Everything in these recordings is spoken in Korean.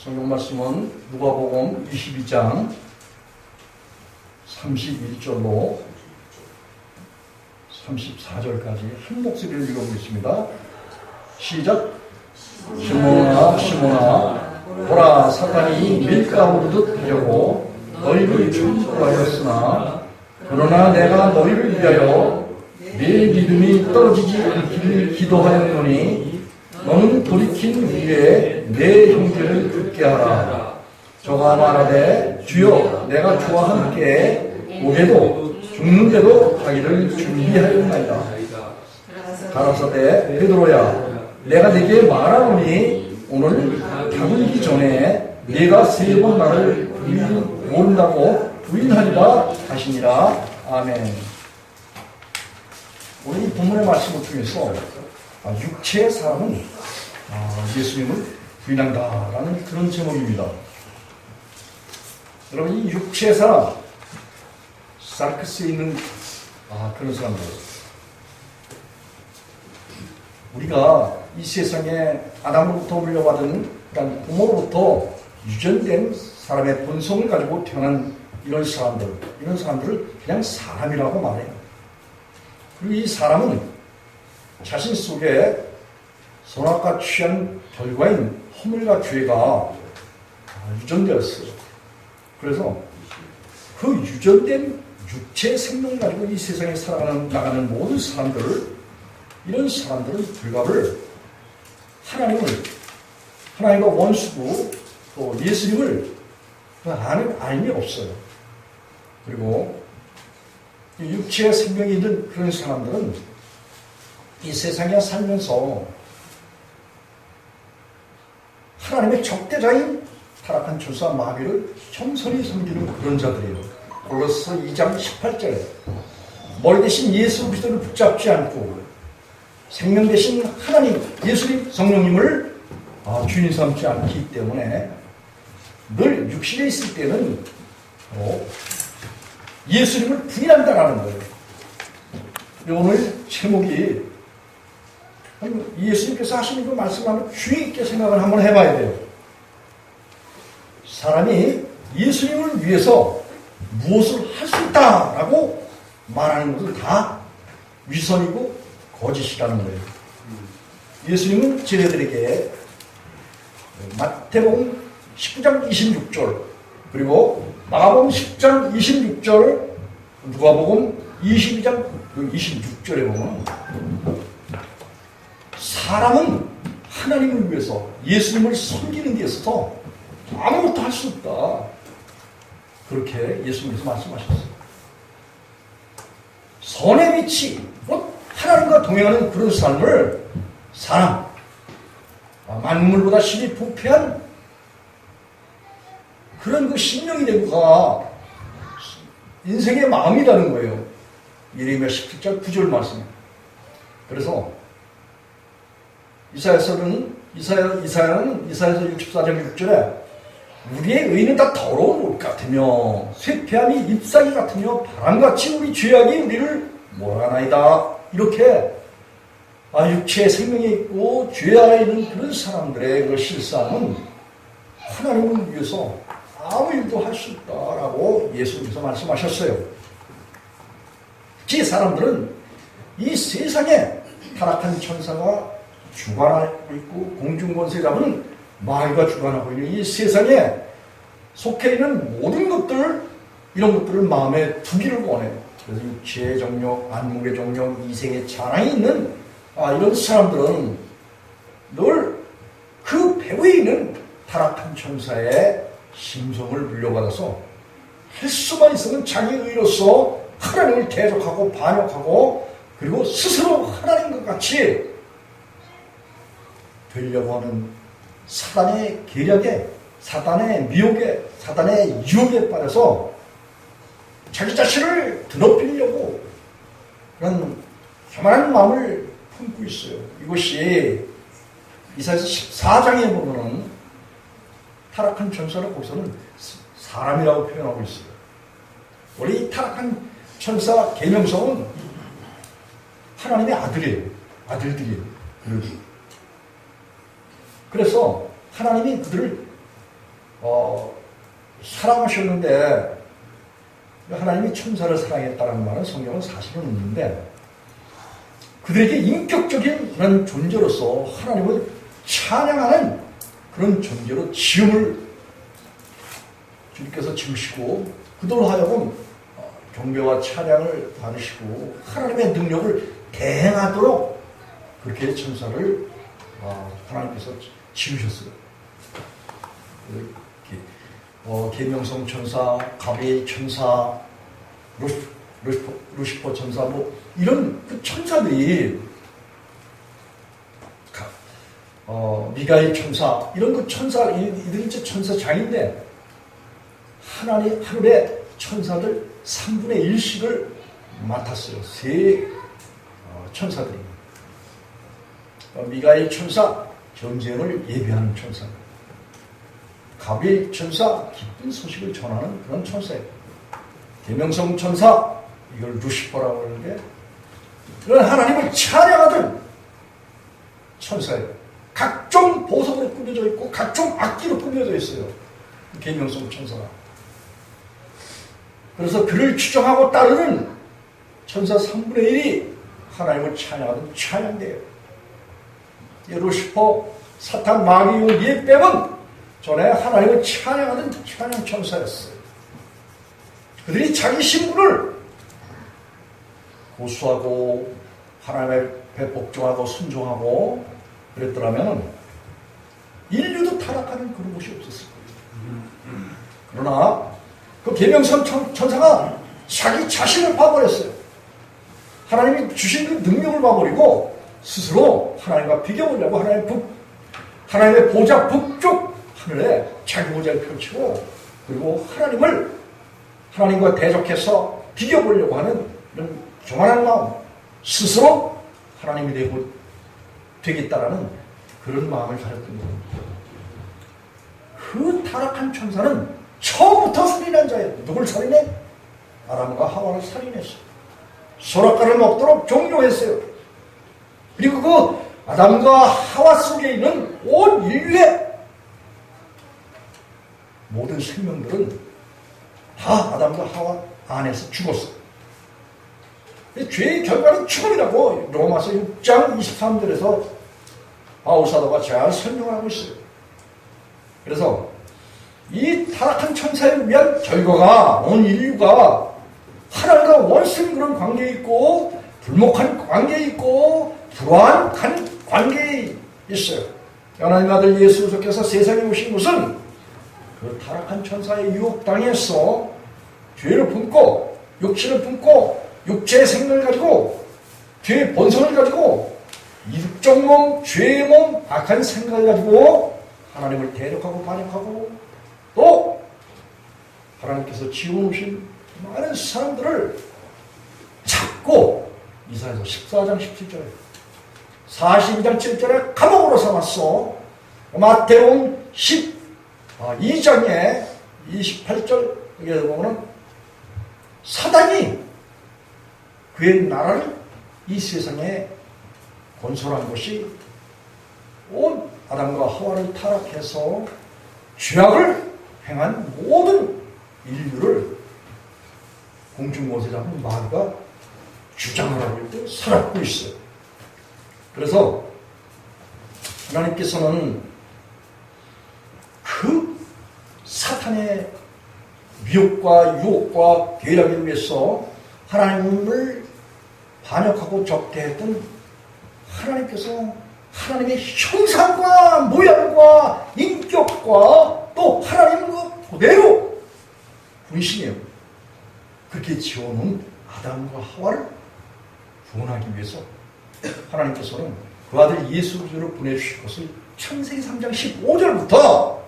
성경 말씀은 누가복음 22장 31절로 34절까지 한 목소리를 읽어보겠습니다. 시작. 시몬아 시몬아 보라 사탄이 밀가루 오르듯 하려고 너희를 충고하였으나 그러나 내가 너희를 위하여 내 믿음이 떨어지지 않기를 기도하였노니 너는 돌이킨 후에 내 형제를 듣게 하라. 저가 말하되 주여 내가 주와 함께 오게도 죽는데도 가기를 준비하였나이다. 가라사대 베드로야 내가 네게 말하노니 오늘 가기 전에 네가 3번 나를 모른다고 부인하리라 하시니라. 아멘. 오늘 이 본문의 말씀을 통해서 육체의 사람은 예수님을 부인한다라는 그런 제목입니다. 여러분, 이 육체의 사람, 사르크스에 있는 그런 사람들, 우리가 이 세상에 아담으로부터 물려받은 그러니까 부모로부터 유전된 사람의 본성을 가지고 태어난 이런 사람들을 그냥 사람이라고 말해요. 그리고 이 사람은 자신 속에 선악과 취한 결과인 허물과 죄가 유전되었어요. 그래서 그 유전된 육체 생명을 가지고 이 세상에 나가는 모든 사람들을, 이런 사람들은 불갑을 하나님과 원수고 또 예수님을 아는 알미 없어요. 그리고 이 육체의 생명이 있는 그런 사람들은 이 세상에 살면서 하나님의 적대자인 타락한 천사 마귀를 겸손히 섬기는 그런 자들이에요. 골로새 2장 18절에 머리 대신 예수 그리스도를 붙잡지 않고 생명 대신 하나님 예수님 성령님을 주인 삼지 않기 때문에 늘 육신에 있을 때는 예수님을 부인한다라는 거예요. 오늘 제목이 예수님께서 하시는 그 말씀을 한번 주의 있게 생각을 한번 해봐야 돼요. 사람이 예수님을 위해서 무엇을 할 수 있다라고 말하는 것은 다 위선이고 거짓이라는 거예요. 예수님은 제자들에게 마태복음 19장 26절 그리고 마가복음 10장 26절 누가복음 22장 26절에 보면 사람은 하나님을 위해서 예수님을 섬기는 데 있어서 아무것도 할 수 없다. 그렇게 예수님께서 말씀하셨어요. 선의 빛이 하나님과 동행하는 그런 삶을 사람, 만물보다 신이 부패한 그런 그 심령이 되고가 인생의 마음이라는 거예요. 예레미야 17장 9절 말씀. 그래서 이사야서 64장 6절에 우리의 의는 다 더러운 옷 같으며 쇠폐함이 잎사귀 같으며 바람같이 우리 죄악이 우리를 몰아나이다. 이렇게 육체의 생명이 있고 죄 안에 있는 그런 사람들의 그 실상은 하나님을 위해서 아무 일도 할 수 없다라고 예수님께서 말씀하셨어요. 이 사람들은 이 세상에 타락한 천사가 주관하고 있고 공중권세 잡은 마귀가 주관하고 있는 이 세상에 속해 있는 모든 것들, 이런 것들을 마음에 두기를 원해요. 그래서 육체의 정욕, 안목의 정욕, 이생의 자랑이 있는 이런 사람들은 늘 그 배후에 있는 타락한 천사의 심성을 물려받아서 할 수만 있으면 자기 의로서 하나님을 대적하고 반역하고 그리고 스스로 하나님과 같이 되려고 하는 사단의 계략에, 사단의 미혹에, 사단의 유혹에 빠져서 자기 자신을 드높이려고 그런 교만한 마음을 품고 있어요. 이것이 이사야서 14장에 보면은 타락한 천사를 거기서는 사람이라고 표현하고 있어요. 원래 이 타락한 천사 계명성은 하나님의 아들이에요. 아들들이에요. 그래서 하나님이 그들을 사랑하셨는데 하나님이 천사를 사랑했다는 말은 성경은 사실은 없는데 그들에게 인격적인 그런 존재로서 하나님을 찬양하는 그런 존재로 지음을 주님께서 지으시고 그들로 하여금 경배와 찬양을 받으시고 하나님의 능력을 대행하도록 그렇게 천사를 하나님께서 지으셨어요. 계명성 천사, 가브리엘 천사, 루시퍼 천사, 뭐 이런 그 천사들이 미가엘 천사 이런 그 천사 이들이 이제 천사장인데 하늘의 천사들 3분의 1씩을 맡았어요. 세 천사들이. 미가엘 천사 전쟁을 예비하는 천사. 가브리엘 천사 기쁜 소식을 전하는 그런 천사예요. 계명성 천사 이걸 루시퍼라고 하는데 그런 하나님을 찬양하던 천사예요. 각종 보석으로 꾸며져 있고 각종 악기로 꾸며져 있어요. 계명성 천사가. 그래서 그를 추종하고 따르는 천사 3분의 1이 하나님을 찬양하던 찬양대예요. 루시퍼, 사탄, 마귀, 예뱀은 전에 하나님을 찬양하던 찬양 천사였어요. 그들이 자기 신분을 고수하고 하나님의 배 복종하고 순종하고 그랬더라면 인류도 타락하는 그런 곳이 없었을 거예요. 그러나 그 계명성 천사가 자기 자신을 봐버렸어요. 하나님이 주신 그 능력을 봐버리고 스스로 하나님과 비교하려고 하나님의 보좌 북쪽 하늘에 자기 보좌를 펼치고 그리고 하나님과 대적해서 비교하려고 하는 이런 교만한 마음, 스스로 하나님이 되겠다라는 그런 마음을 가졌던 겁니다. 그 타락한 천사는 처음부터 살인한 자예요. 누굴 살인해? 아담과 하와를 살인했어요. 소락가를 먹도록 종료했어요. 그리고 그 아담과 하와 속에 있는 온 인류의 모든 생명들은 다 아담과 하와 안에서 죽었어요. 죄의 결과는 죽음이라고 로마서 6장 23절에서 바울사도가 잘 설명하고 있어요. 그래서 이 타락한 천사에 위한 결과가 온 인류가 하나님과 원수인 그런 관계에 있고 불목한 관계에 있고 불화한 관계에 있어요. 하나님 아들 예수 그리스도께서 세상에 오신 것은 그 타락한 천사의 유혹당해서 죄를 품고 육신을 품고 육체의 생명을 가지고 죄의 본성을 가지고 육적 몸, 죄의 몸, 악한 생각을 가지고 하나님을 대적하고 반역하고 또 하나님께서 지어놓으신 많은 사람들을 잡고 이사야서 14장 17절에 42장 7절에 감옥으로 삼았어. 마태복음 12장에 28절 여기 보면 사단이 그의 나라를 이 세상에 건설한 것이 온 아담과 하와를 타락해서 죄악을 행한 모든 인류를 공중권세 잡은 마귀가 주장을 하고 있고 살았고 있어요. 그래서 하나님께서는 그 사탄의 미혹과 유혹과 계략을 위해서 하나님을 반역하고 적대했던 하나님께서 하나님의 형상과 모양과 인격과 또 하나님과 그대로 분신해요. 그렇게 지어놓은 아담과 하와를 구원하기 위해서 하나님께서는 그 아들 예수 그리스도를 보내주실 것을 창세기 3장 15절부터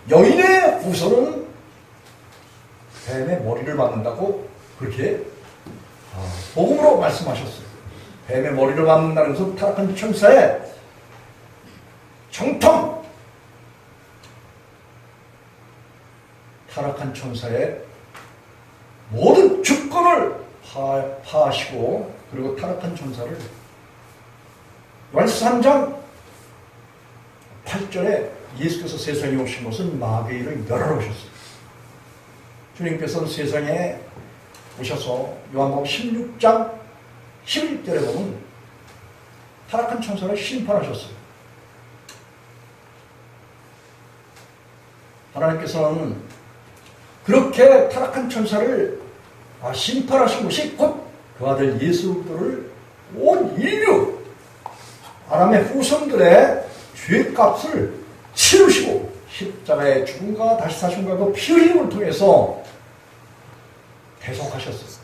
여인의 후손은 뱀의 머리를 맞는다고 그렇게 복음으로 말씀하셨어요. 뱀의 머리를 맞는다는 것은 타락한 천사의 정통, 타락한 천사의 모든 주권을 파하시고 그리고 타락한 천사를 요한서 3장 8절에 예수께서 세상에 오신 것은 마귀를 멸하러 오셨어요. 주님께서는 세상에 오셔서 요한복음 16장 11절에 보면 타락한 천사를 심판하셨어요. 하나님께서는 그렇게 타락한 천사를 심판하신 것이 곧 그 아들 예수 그리스도를 온 인류 아담의 후손들의 죄값을 치르시고 십자가의 죽음과 다시 사심과 그 피 흘림을 통해서 대속하셨어요.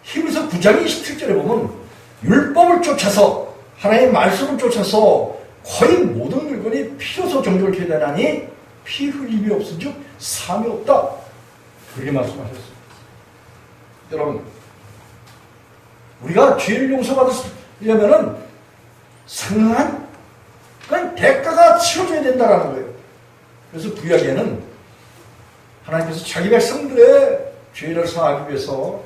히브리서 9장 27절에 보면 율법을 쫓아서 하나님의 말씀을 쫓아서 거의 모든 물건이 피로서 정결케 되나니 피 흘림이 없은즉 사함이 없다. 그렇게 말씀하셨어요. 여러분, 우리가 죄를 용서받으려면은 상한 그런 대가가 치러져야 된다라는 거예요. 그래서 구약에는 하나님께서 자기 백성들의 죄를 사하기 위해서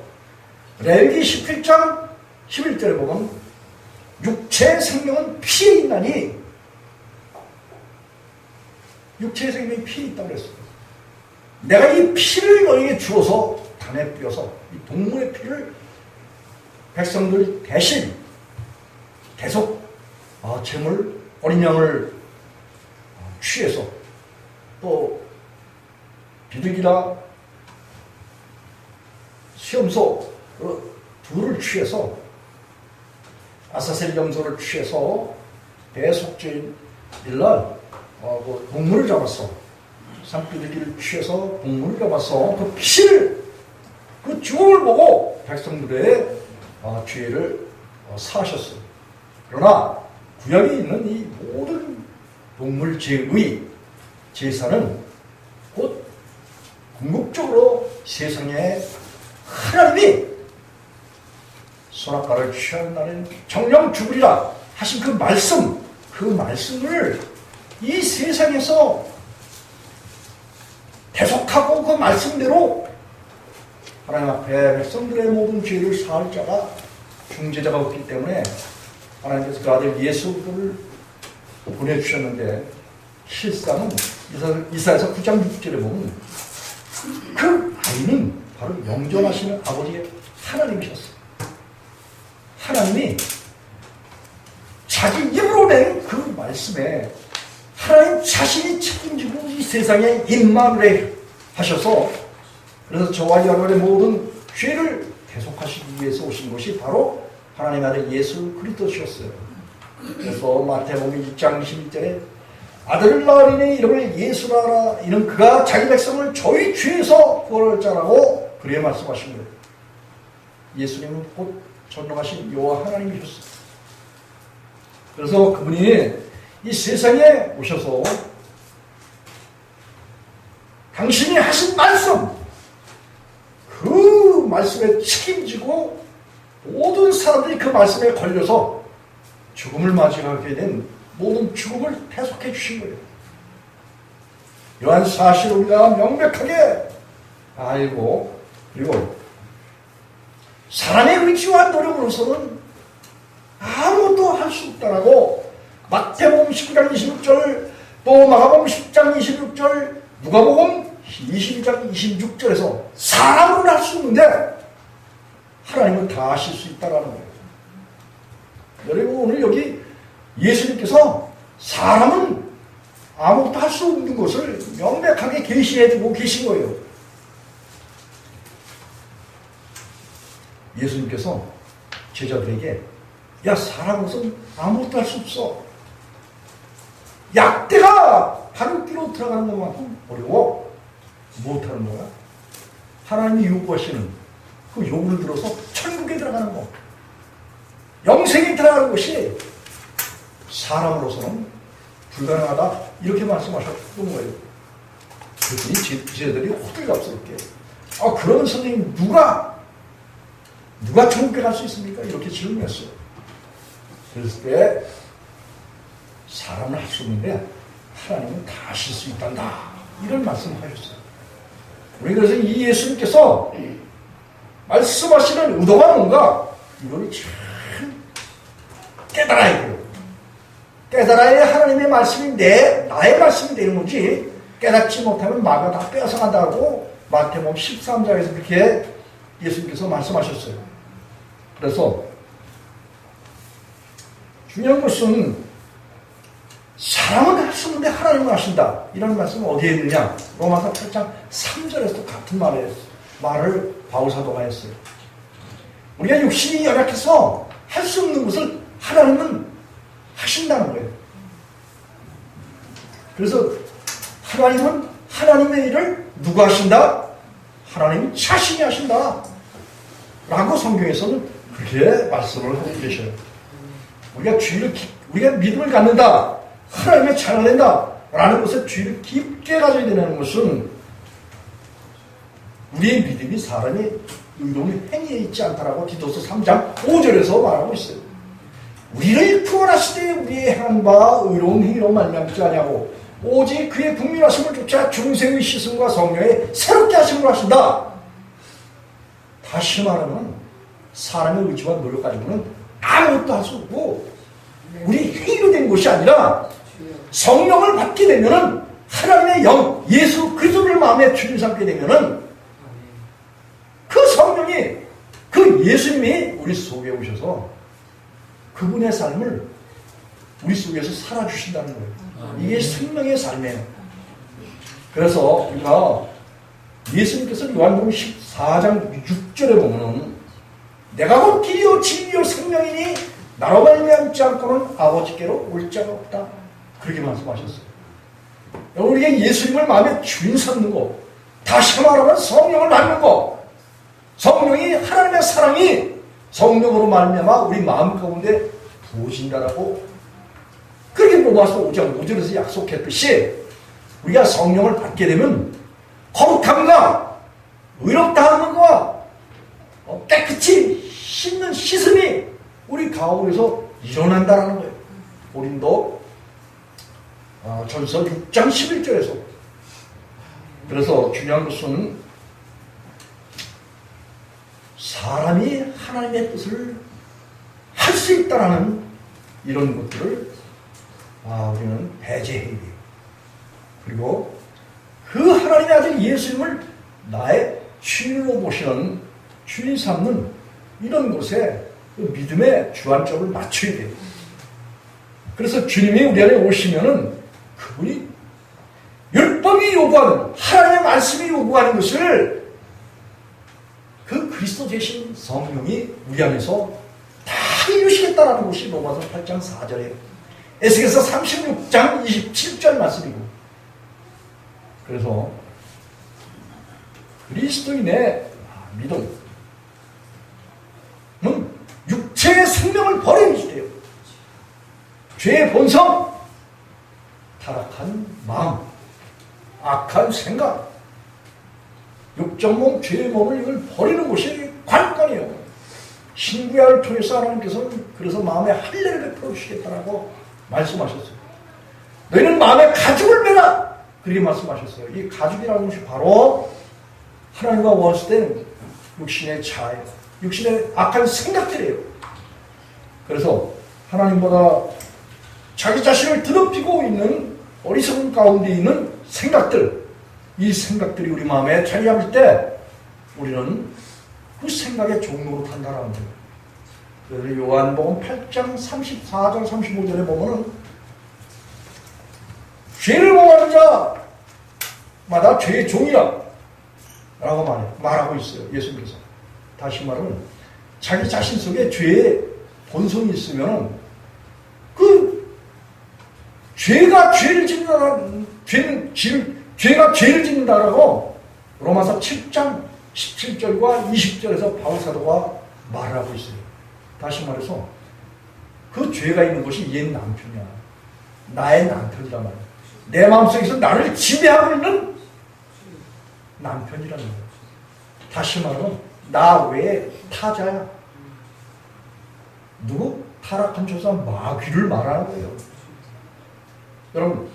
레위기 17장 11절에 보면 육체의 생명은 피에 있나니 육체의 생명이 피에 있다고 그랬어요. 내가 이 피를 너에게 주어서 단에 뿌려서 이 동물의 피를 백성들 대신 계속 제물 어린 양을 취해서 또 비둘기나 수염소 둘을 취해서 아사셀 염소를 취해서 대속죄인 일날 동물을 잡았어. 산비둘기를 취해서 동물을 잡아서 그 피를 그 죽음을 보고 백성들의 죄를 사하셨어요. 그러나 구약에 있는 이 모든 동물 제의 제사는 곧 궁극적으로 세상에 하나님이 선악과를 취하는 날엔 정령 죽으리라 하신 그 말씀을 이 세상에서 대속하고 그 말씀대로 하나님 앞에 백성들의 모든 죄를 사할 자가 중재자가 없기 때문에 하나님께서 그 아들 예수를 보내주셨는데 실상은 이사야서 9장 6절에 보면 그 아이는 바로 영존하시는 아버지의 하나님이셨어요. 하나님이 자기 입으로 낸 그 말씀에 하나님 자신이 책임지고 이 세상에 임마누엘 하셔서 그래서 저와 여러분의 모든 죄를 대속하시기 위해서 오신 것이 바로 하나님의 아들 예수 그리스도셨어요. 그래서 마태복음 6장 22절에 아들을 낳으리니 이름을 예수라 하라. 이는 그가 자기 백성을 저희 죄에서 구원할 자라고 그래 말씀하신 거예요. 예수님은 곧 전능하신 여호와 하나님이셨어요. 그래서 그분이 이 세상에 오셔서 당신이 하신 말씀, 그 말씀에 책임지고 모든 사람들이 그 말씀에 걸려서 죽음을 맞이하게 된 모든 죽음을 대속해 주신 거예요. 이러한 사실을 우리가 명백하게 알고 그리고 사람의 의지와 노력으로서는 아무것도 할 수 없다라고 마태복음 19장 26절 또 마가복음 10장 26절 누가복음 22장 26절에서 사람으로는 할 수 없는데 하나님은 다 하실 수 있다라는 거예요. 여러분 오늘 여기 예수님께서 사람은 아무것도 할 수 없는 것을 명백하게 계시해주고 계신 거예요. 예수님께서 제자들에게 야 사람으로서는 아무것도 할 수 없어. 약대가 바늘귀로 들어가는 것만큼 어려워. 못하는 거야? 하나님이 요구하시는 그 요구를 들어서 천국에 들어가는 거, 영생에 들어가는 것이 사람으로서는 불가능하다 이렇게 말씀하셨던 거예요. 그랬더니 제자들이 호들갑스럽게 그러면 선생님 누가 천국에 갈 수 있습니까? 이렇게 질문했어요. 그랬을 때 사람은 할 수 없는데 하나님은 다 하실 수 있단다 이런 말씀을 하셨어요. 우리 그래서 이 예수님께서 말씀하시는 의도가 뭔가 이걸 참 깨달아야 돼요. 깨달아야 하나님의 말씀이 나의 말씀이 되는 거지 깨닫지 못하면 마가 다 빼앗아간다고 마태복음 13장에서 그렇게 예수님께서 말씀하셨어요. 그래서 중요한 것은 사람은 할 수 없는데 하나님은 하신다. 이런 말씀은 어디에 있느냐? 로마서 8장 3절에서도 같은 말을 바울사도가 했어요. 우리가 육신이 연약해서 할 수 없는 것을 하나님은 하신다는 거예요. 그래서 하나님은 하나님의 일을 누가 하신다? 하나님 자신이 하신다. 라고 성경에서는 그렇게 말씀을 하고 계셔요. 우리가 믿음을 갖는다. 하나님의 찬양을 한다. 라는 것에 주의를 깊게 가져야 되는 것은 우리의 믿음이 사람의 의로운 행위에 있지 않다라고 디도서 3장 5절에서 말하고 있어요. 우리를 구원하실 때 우리의 행한 바 의로운 행위로 말미암지 아니하고 오직 그의 국민하심을 쫓아 중생의 시승과 성령의 새롭게 하심을 하신다. 다시 말하면 사람의 의지와 노력 가지고는 아무것도 할 수 없고 우리 행위로 된 것이 아니라 성령을 받게 되면은 하나님의 영 예수 그리스도를 마음에 주인 삼게 되면은 그 성령이 그 예수님이 우리 속에 오셔서 그분의 삶을 우리 속에서 살아주신다는 거예요. 이게 생명의 삶이에요. 그래서 우리가 예수님께서 요한복음 14장 6절에 보면은 내가 곧 길이요 진리요 생명이니 나로 말미암지 않고는 아버지께로 올 자가 없다. 그렇게 말씀하셨어요. 우리가 예수님을 마음에 주인 삼는 거, 다시 말하면 성령을 받는 거, 성령이 하나님의 사랑이 성령으로 말미암아 우리 마음 가운데 부어진다라고 그렇게 로마서 5장 5절에서 약속했듯이 우리가 성령을 받게 되면 거룩함과 의롭다 함과 깨끗이 씻음이 우리 가운데서 일어난다라는 거예요. 고린도 전서 6장 11절에서. 그래서 중요한 것은 사람이 하나님의 뜻을 할 수 있다라는 이런 것들을 우리는 배제해야 돼요. 그리고 그 하나님의 아들 예수님을 나의 주인으로 모시는 주인 삼는 이런 것에 믿음의 주안점을 맞춰야 돼요. 그래서 주님이 우리 안에 오시면은 그분이 율법이 요구하는 하나님의 말씀이 요구하는 것을 그 그리스도 되신 성령이 우리 안에서 다 이루시겠다라는 것이 로마서 8장 4절이에요. 에스겔서 36장 27절 말씀이고. 그래서 그리스도인의 믿음은 육체의 생명을 버리는 돼요. 죄의 본성, 타락한 마음, 악한 생각, 육적 몸, 죄의 몸을 이걸 버리는 것이 관건이에요. 신구약을 통해서 하나님께서는 그래서 마음에 할례를 베풀어 주시겠다라고 말씀하셨어요. 너희는 마음에 가죽을 매라! 그렇게 말씀하셨어요. 이 가죽이라는 것이 바로 하나님과 원수된 육신의 자아예요. 육신의 악한 생각들이에요. 그래서 하나님보다 자기 자신을 더럽히고 있는 어리석은 가운데 있는 생각들, 이 생각들이 우리 마음에 자리 잡을 때 우리는 그 생각의 종로로 탄다라는 거예요. 그래서 요한복음 8장 34절 35절에 보면은 죄를 범하는 자마다 죄의 종이라 라고 말하고 있어요. 예수님께서. 다시 말하면 자기 자신 속에 죄의 본성이 있으면 그 죄가 죄를 짓는다라고 로마서 7장 17절과 20절에서 바울사도가 말을 하고 있어요. 다시 말해서 그 죄가 있는 것이 얘 남편이야. 나의 남편이란 말이야. 내 마음속에서 나를 지배하고 있는 남편이라는 거예요. 다시 말하면 나 외에 타자야. 누구? 타락한 조사 마귀를 말하는 거예요. 여러분,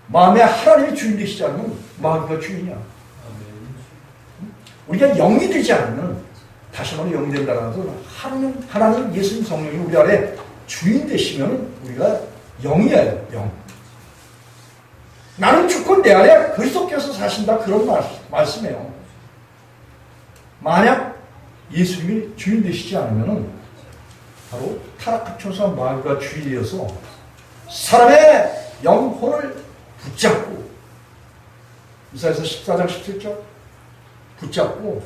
마음에 하나님이 주인 되시지 않으면 마귀가 주인이야. 우리가 영이 되지 않으면, 다시 말해 영이 된다는 것은 하나님 예수님 성령이 우리 안에 주인 되시면 우리가 영이에요. 영. 나는 죽고 내 안에 그리스도께서 사신다. 그런 말씀이에요. 만약 예수님이 주인 되시지 않으면 바로 타락한 천사 마귀가 주인이어서 사람의 영혼을 붙잡고, 이사야서 14장 17절 붙잡고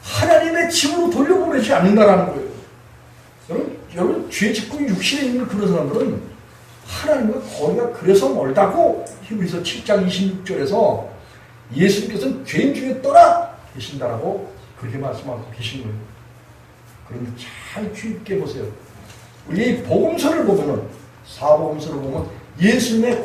하나님의 집으로 돌려보내지 않는다라는 거예요. 여러분 죄 짓고 육신에 있는 그런 사람들은 하나님과 거리가 그래서 멀다고 히브리서 7장 26절에서 예수님께서는 죄인 중에 떠나 계신다라고 그렇게 말씀하고 계신 거예요. 그런데 잘 주의 깊게 보세요. 우리 복음서를 보면은, 사복음서를 보면 예수님의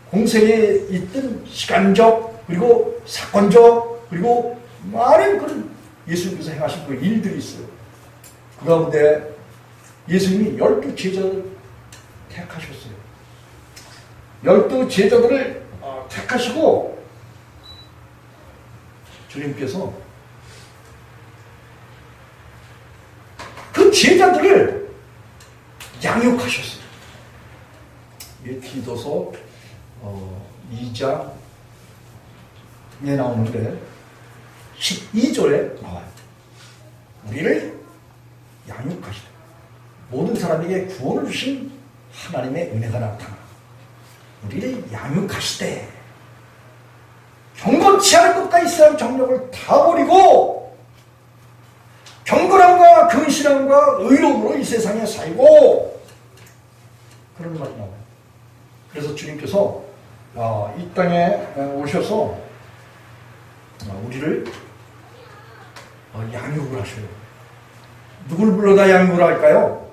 공생에 있던 시간적 그리고 사건적 그리고 많은 그런 예수님께서 행하신 그 일들이 있어요. 그 가운데 예수님이 12 제자를 택하셨어요. 12 제자들을 택하시고 주님께서 그 제자들을 양육하셨어요. 이게 디도서 2장에 나오는데 12절에 나와요. 우리를 양육하시다. 모든 사람에게 구원을 주신 하나님의 은혜가 나타나 우리를 양육하시되 경건치 않은 것과 이스라엘 정력을 다 버리고 경건함과 근신함과 의로움으로 이 세상에 살고, 그런 말이 나와요. 그래서 주님께서 이 땅에 오셔서 우리를 양육을 하셔요. 누굴 불러다 양육을 할까요?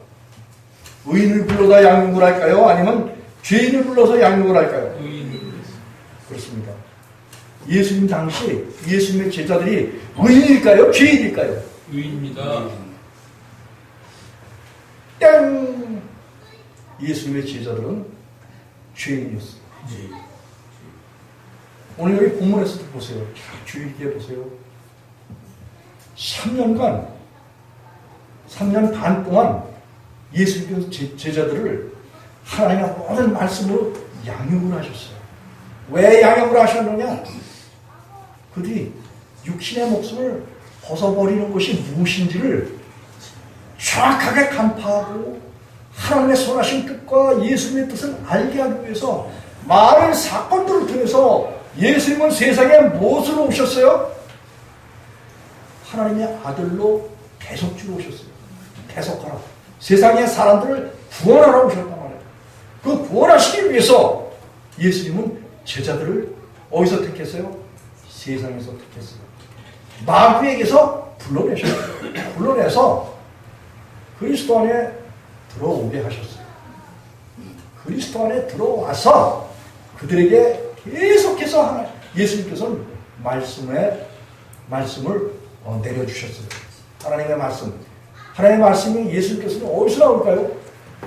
의인을 불러다 양육을 할까요? 아니면 죄인을 불러서 양육을 할까요? 의인을 그렇습니다. 예수님 당시 예수님의 제자들이 의인일까요? 죄인일까요? 의인입니다. 땡! 예수님의 제자들은 죄인이었어요. 오늘 여기 본문에서도 보세요. 잘 주의 깊게 보세요. 3년 반 동안 예수님께서 제자들을 하나님의 모든 말씀으로 양육을 하셨어요. 왜 양육을 하셨느냐? 그들이 육신의 목숨을 벗어버리는 것이 무엇인지를 정확하게 간파하고 하나님의 선하신 뜻과 예수님의 뜻을 알게 하기 위해서 많은 사건들을 통해서 예수님은 세상에 무엇으로 오셨어요? 하나님의 아들로 대속주로 오셨어요. 대속하라. 세상의 사람들을 구원하러 오셨단 말이에요. 그 구원하시기 위해서 예수님은 제자들을 어디서 택했어요? 세상에서 택했어요. 마귀에게서 불러내셨어요. 불러내서 그리스도 안에 들어오게 하셨어요. 그리스도 안에 들어와서 그들에게 계속해서 예수님께서는 말씀을 내려주셨어요. 하나님의 말씀. 하나님의 말씀이 예수님께서는 어디서 나올까요?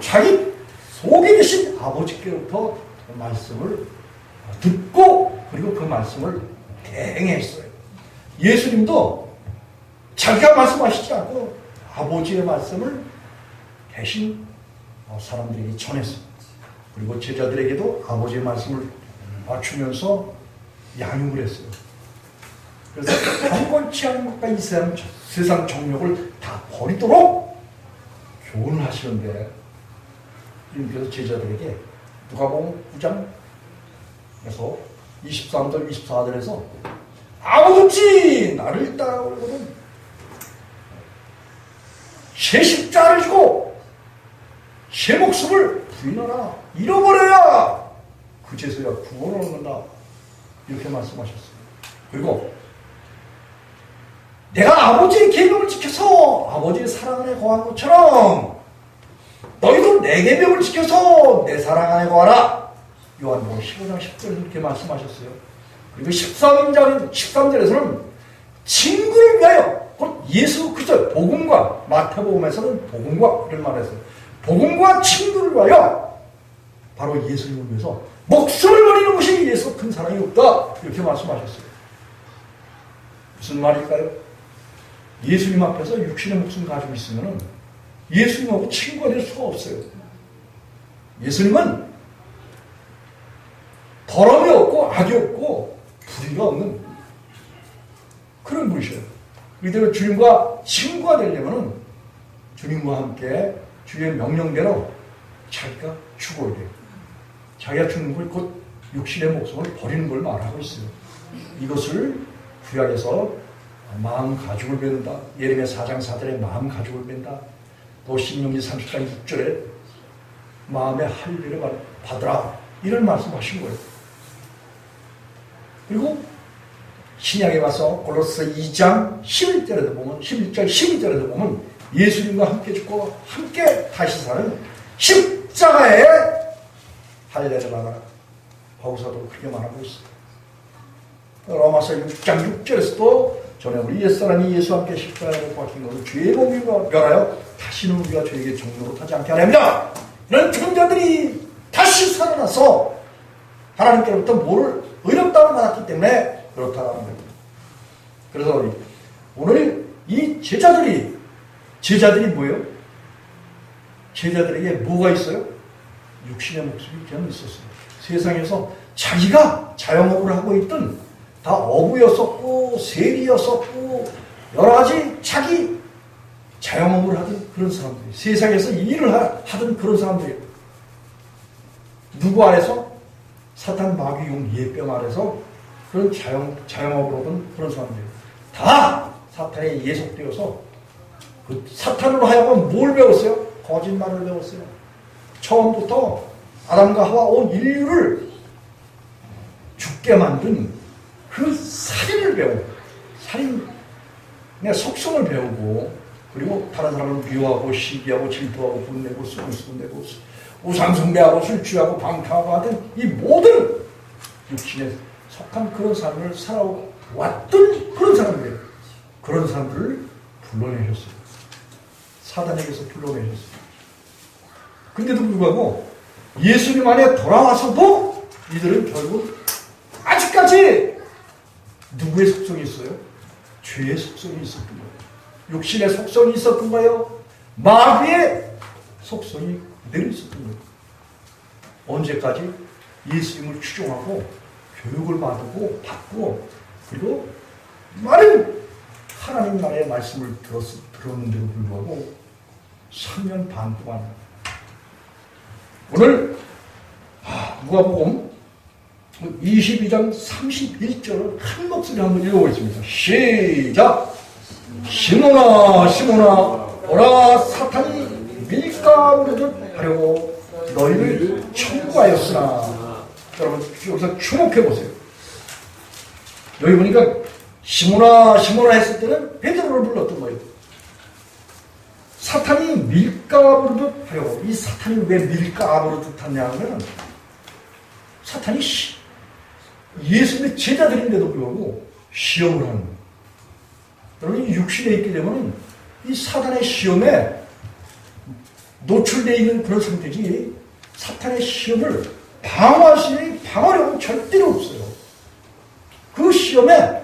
자기 속에 계신 아버지께로부터 그 말씀을 듣고 그리고 그 말씀을 대행했어요. 예수님도 자기가 말씀하시지 않고 아버지의 말씀을 대신 사람들에게 전했어요. 그리고 제자들에게도 아버지의 말씀을 맞추면서 양육을 했어요. 그래서 경건치 않은 것과 이 세상 정욕을 다 버리도록 교훈을 하시는데, 주님께서 제자들에게 누가복음 9장에서 23절 24절에서 아무든지 나를 따라오거든 제 십자가를 지고 제 목숨을 부인하라. 잃어버려야 그제서야 구원을 얻는다. 이렇게 말씀하셨어요. 그리고 내가 아버지의 계명을 지켜서 아버지의 사랑 안에 거한 것처럼 너희도 내 계명을 지켜서 내 사랑 안에 거하라. 요한복음 15장 10절에서 이렇게 말씀하셨어요. 그리고 13절에서는 친구를 위하여, 곧 예수 그리스도 복음과, 마태복음에서는 복음과 이런 말을 했어요. 복음과 친구를 위하여 바로 예수님을 위해서 목숨을 버리는 것이 예수 큰 사랑이 없다. 이렇게 말씀하셨어요. 무슨 말일까요? 예수님 앞에서 육신의 목숨 가지고 있으면 예수님하고 친구가 될 수가 없어요. 예수님은 더러움이 없고 악이 없고 불의가 없는 그런 분이셔요. 이대로 주님과 친구가 되려면 주님과 함께 주의 명령대로 자기가 죽어야 돼요. 자기가 죽는 걸 곧 육신의 목숨을 버리는 걸 말하고 있어요. 이것을 구약에서 마음 가죽을 맺는다. 예레미야 4장 4절에 마음 가죽을 맺는다. 또 신명기 30장 6절에 마음의 할례를 받으라. 이런 말씀하신 거예요. 그리고 신약에 와서 골로새 2장 11절에도 보면 11절 12절에도 보면 예수님과 함께 죽고 함께 다시 사는 십자가의 할례를 받아라. 바울사도 그렇게 말하고 있어요. 로마서 6장 6절에서도 전에 우리 옛사람이 예수와 함께 십자가에 못 박힌 것을 죄의 공의가 멸하여 다시는 우리가 죄에게 종로로 타지 않게 하렵니다. 이런 존재들이 다시 살아나서 하나님께로부터 뭐를 의롭다고 받았기 때문에 그렇다는 겁니다. 그래서 오늘 이 제자들이 뭐예요? 제자들에게 뭐가 있어요? 육신의 목숨이 그냥 있었어요. 세상에서 자기가 자영업을 하고 있던 다 어부였었고 세리였었고 여러 가지 자기 자영업을 하던 그런 사람들이 세상에서 일을 하던 그런 사람들이에요. 누구 아래서? 사탄 마귀용 예병 아래서 그런 자영업을 하던 그런 사람들이에요. 다 사탄에 예속되어서 그 사탄으로 하여금 뭘 배웠어요? 거짓말을 배웠어요. 처음부터 아담과 하와 온 인류를 죽게 만든 그 살인을 배우고 살인의 속성을 배우고 그리고 다른 사람을 미워하고 시기하고 질투하고 분내고 수군수군내고 우상 숭배하고 술 취하고 방탕하고 하던 이 모든 육신에 속한 그런 삶을 살아왔던 그런 사람들이에요. 그런 사람들을 불러내셨어요. 사단에게서 불러내셨어요. 근데도 불구하고 예수님 안에 돌아와서도 이들은 결국 아직까지 누구의 속성이 있어요? 죄의 속성이 있었던 거예요. 육신의 속성이 있었던 거예요. 마귀의 속성이 늘 있었던 거예요. 언제까지? 예수님을 추종하고 교육을 받고 그리고 많은 하나님 나라의 말씀을 들었는데도 불구하고 3년 반 동안 오늘 누가복음 22장 31절을 한 목소리 한번 읽어보겠습니다. 시작! 시몬아 시몬아 오라 사탄이 밀가루를 하려고 너희를 청구하였으나. 여러분 여기서 주목해보세요. 여기 보니까 시몬아 시몬아 했을 때는 베드로를 불렀던 거예요. 사탄이 밀가루를 하려고. 이 사탄이 왜 밀가루를 뜻하냐 하면 사탄이 예수님의 제자들인데도 불구하고 시험을 하는 거예요. 여러분 이 육신에 있게 되면 이 사탄의 시험에 노출되어 있는 그런 상태지 사탄의 시험을 방어력은 절대로 없어요. 그 시험에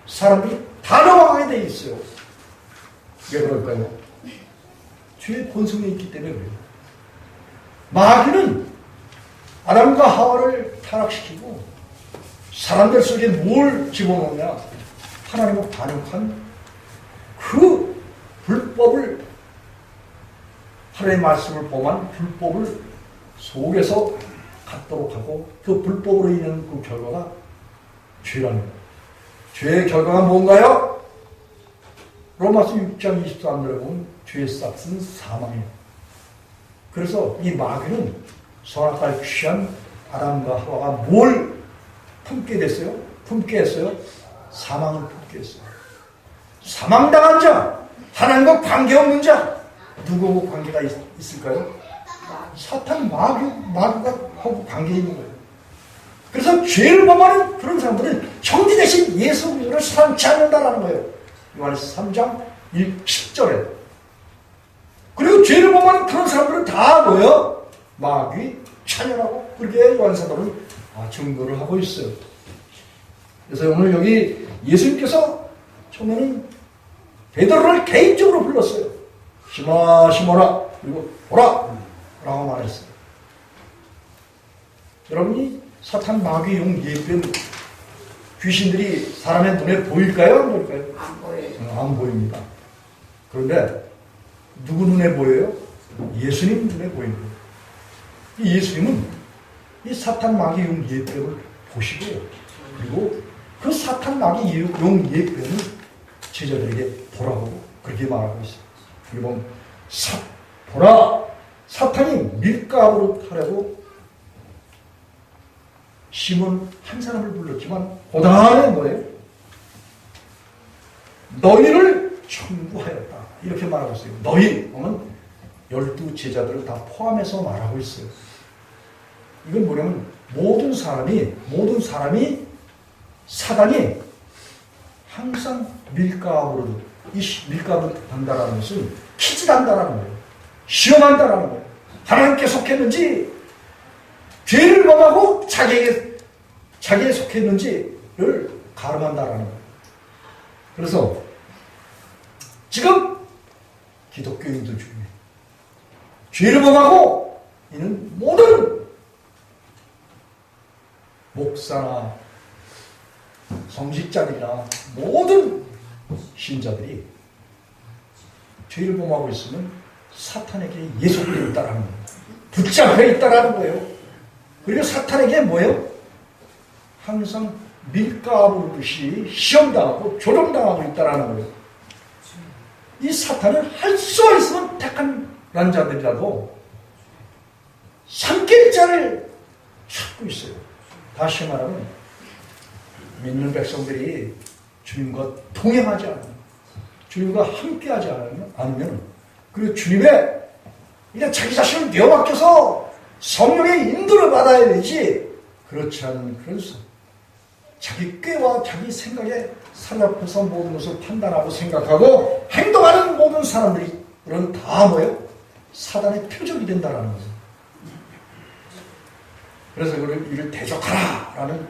사람들이 다 넘어가게 되어 있어요. 왜 그럴까요? 죄의 본성에 있기 때문에 그래요. 마귀는 아담과 하와를 타락시키고 사람들 속에 뭘 집어넣냐? 하나님을 반역한 그 불법을 하나님의 말씀을 범한 불법을 속에서 갖도록 하고 그 불법으로 인한 그 결과가 죄라는 거예요. 죄의 결과가 뭔가요? 로마서 6장 23절에 보면 죄의 싹은 사망이에요. 그래서 이 마귀는 선악과를 취한 아담과 하와가 뭘 품게 됐어요? 품게 했어요? 사망을 품게 했어요. 사망당한 자, 하나님과 관계없는 자, 누구하고 관계가 있을까요? 사탄 마귀가 하고 관계 있는 거예요. 그래서 죄를 범하는 그런 사람들은 형제 대신 예수 그리스도를 사랑치 않는다라는 거예요. 요한에서 3장 10절에. 그리고 죄를 범하는 그런 사람들은 다 뭐예요? 마귀 찬양하고 그렇게 요한사도는 증거를 하고 있어요. 그래서 오늘 여기 예수님께서 처음에는 베드로를 개인적으로 불렀어요. 시몬아 시몬아 그리고 오라 라고 말했어요. 여러분이 사탄 마귀용 예변 귀신들이 사람의 눈에 보일까요? 안 보일까요? 안 보여요. 안 보입니다. 그런데 누구 눈에 보여요? 예수님 눈에 보입니다. 이 예수님은 이 사탄 마귀 용 예병을 보시고, 그리고 그 사탄 마귀 용 예병을 제자들에게 보라고 그렇게 말하고 있어요. 여기 보면 보라, 사탄이 밀가루로 타려고 시몬 한 사람을 불렀지만 그 다음에 뭐예요? 너희를 청구하였다 이렇게 말하고 있어요. 너희는 12 제자들을 다 포함해서 말하고 있어요. 이건 뭐냐면 모든 사람이 사단이 항상 밀가루로 한다라는 것은 키질한다라는 거예요. 시험한다라는 거예요. 하나님께 속했는지, 죄를 범하고 자기에 속했는지를 가름한다라는 거예요. 그래서 지금 기독교인들 중에 죄를 범하고 있는 모든 목사나 성직자들이나 모든 신자들이 죄를 범하고 있으면 사탄에게 예속되어 있다라는 거예요. 붙잡혀 있다라는 거예요. 그리고 사탄에게 뭐예요? 항상 밀가루듯이 시험당하고 조종당하고 있다라는 거예요. 이 사탄은 할 수가 있으면 택한 자들이라도 삼킬 자를 찾고 있어요. 다시 말하면 믿는 백성들이 주님과 동행하지 않으면, 주님과 함께하지 않으면, 그리고 주님의 이제 자기 자신을 내어맡겨서 성령의 인도를 받아야 되지, 그렇지 않은 그래서 자기 꾀와 자기 생각에 사로잡혀서 모든 것을 판단하고 생각하고 행동하는 모든 사람들은 다 뭐예요? 사단의 표적이 된다라는 거예요. 그래서 이를 대적하라라는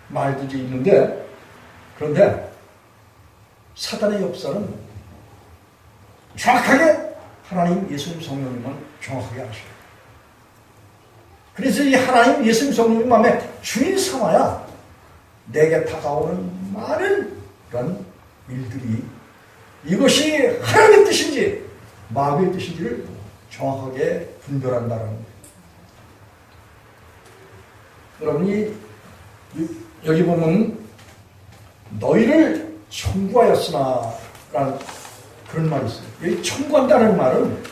말들이 있는데, 그런데 사단의 역사는 정확하게 하나님 예수님 성령님만 정확하게 아셔요. 그래서 이 하나님 예수님 성령님 마음에 주인 삼아야 내게 다가오는 많은 그런 일들이 이것이 하나님의 뜻인지 마귀의 뜻인지를 정확하게 분별한다는 거예요. 여러분이 여기 보면 너희를 청구하였으나 라는 그런 말이 있어요. 여기 청구한다는 말은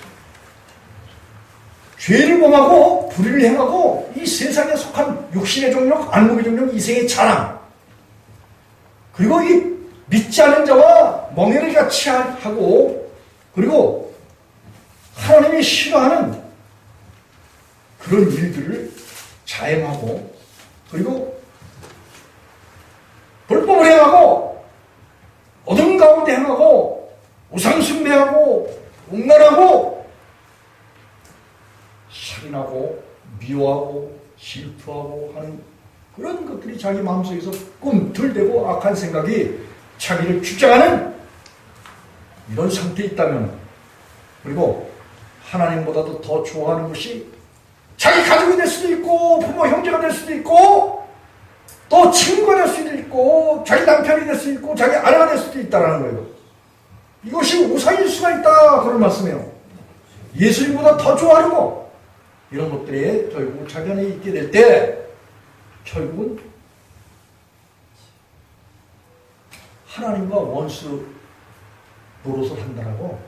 죄를 범하고 불의를 행하고 이 세상에 속한 육신의 정욕, 안목의 정욕, 이생의 자랑, 그리고 이 믿지 않은 자와 멍에를 같이 하고, 그리고 하나님이 싫어하는 그런 일들을 자행하고, 그리고 불법을 행하고 어둠 가운데 행하고 우상숭배하고 옹란하고 살인하고 미워하고 질투하고 하는 그런 것들이 자기 마음속에서 꿈틀대고 악한 생각이 자기를 주장하는 이런 상태에 있다면, 그리고 하나님보다도 더 좋아하는 것이 자기 가족이 될 수도 있고 부모 형제가 될 수도 있고 또 친구가 될 수도 있고 자기 남편이 될 수도 있고 자기 아내가 될 수도 있다는 거예요. 이것이 우상일 수가 있다 그런 말씀이에요. 예수님보다 더 좋아하는 거, 이런 것들이 결국 자기 안에 있게 될 때 결국은 하나님과 원수 노릇을 한다라고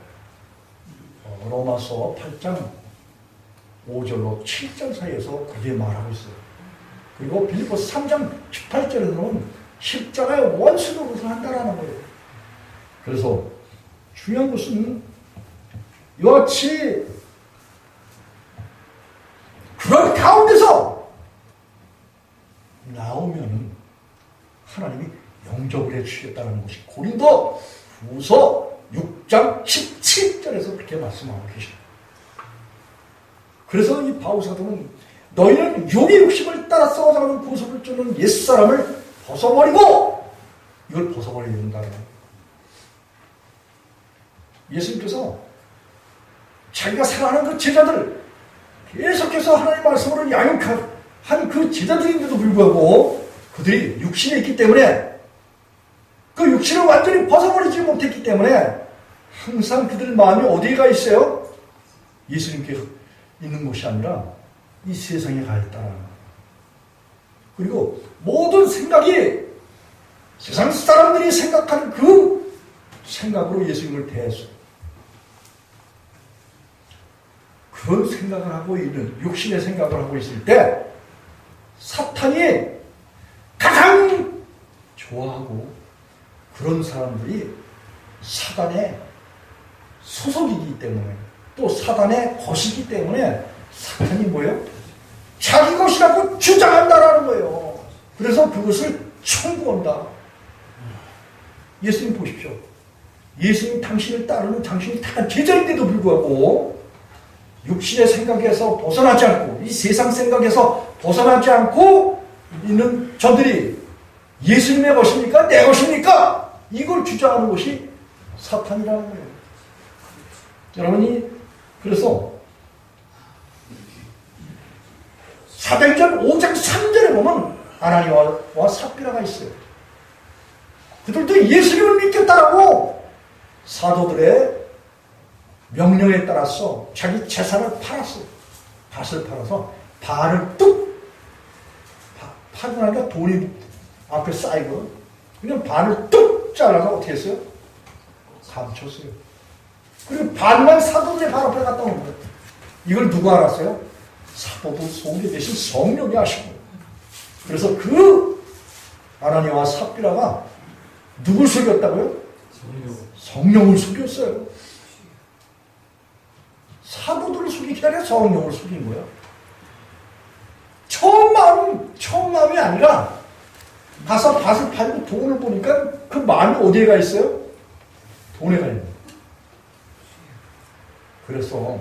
로마서 8장 5절로 7절 사이에서 그렇게 말하고 있어요. 그리고 빌립보서 3장 18절에서는 십자가의 원수 노릇을 한다라는 거예요. 그래서 중요한 것은 이와 같이 그런 가운데서 나오면 하나님이 영접을 해주시겠다는 것이 고린도 후서 6장 17절에서 그렇게 말씀하고 계십니다. 그래서 이 바울사도는 너희는 육의 욕심을 따라 싸워가는 구속을 주는 옛사람을 벗어버리고, 이걸 벗어버려야 된다는 거예요. 예수님께서 자기가 사랑하는 그 제자들, 계속해서 하나님의 말씀으로 양육한 그 제자들인데도 불구하고 그들이 육신에 있기 때문에 그 육신을 완전히 벗어버리지 못했기 때문에 항상 그들 마음이 어디에 가 있어요? 예수님께 있는 곳이 아니라 이 세상에 가 있다라는 거예요. 그리고 모든 생각이 세상 사람들이 생각하는 그 생각으로 예수님을 대했어요. 그런 생각을 하고 있는, 육신의 생각을 하고 있을 때 사탄이 가장 좋아하고 그런 사람들이 사단의 소속이기 때문에 또 사단의 것이기 때문에 사탄이 뭐예요? 자기 것이라고 주장한다라는 거예요. 그래서 그것을 청구한다. 예수님 보십시오. 예수님 당신을 따르는 당신이 다 제자인데도 불구하고 육신의 생각에서 벗어나지 않고 이 세상 생각에서 벗어나지 않고 있는 저들이 예수님의 것입니까? 내 것입니까? 이걸 주장하는 것이 사탄이라는 거예요. 여러분이 그래서 사도행전 5장 3절에 보면 아나니아와 삽비라가 있어요. 그들도 예수님을 믿겠다라고 사도들의 명령에 따라서 자기 재산을 팔았어요. 밭을 팔아서 반을 뚝 팔고 나니까 돈이 앞에 쌓이고 그냥 반을 뚝 잘라서 어떻게 했어요? 감췄어요. 그리고 반만 사도들의 발 앞에 갖다 놓은 거예요. 이걸 누가 알았어요? 사도들 속에 계신 성령이 아시고. 그래서 그 아나니아와 삽비라가 누굴 속였다고요? 성령을 속였어요. 사도들을 속인 게 아니라 성령을 속인 거예요. 처음 마음이 아니라 가서 밭을 팔고 돈을 보니까 그 마음이 어디에 가 있어요? 돈에 가 있는 거예요. 그래서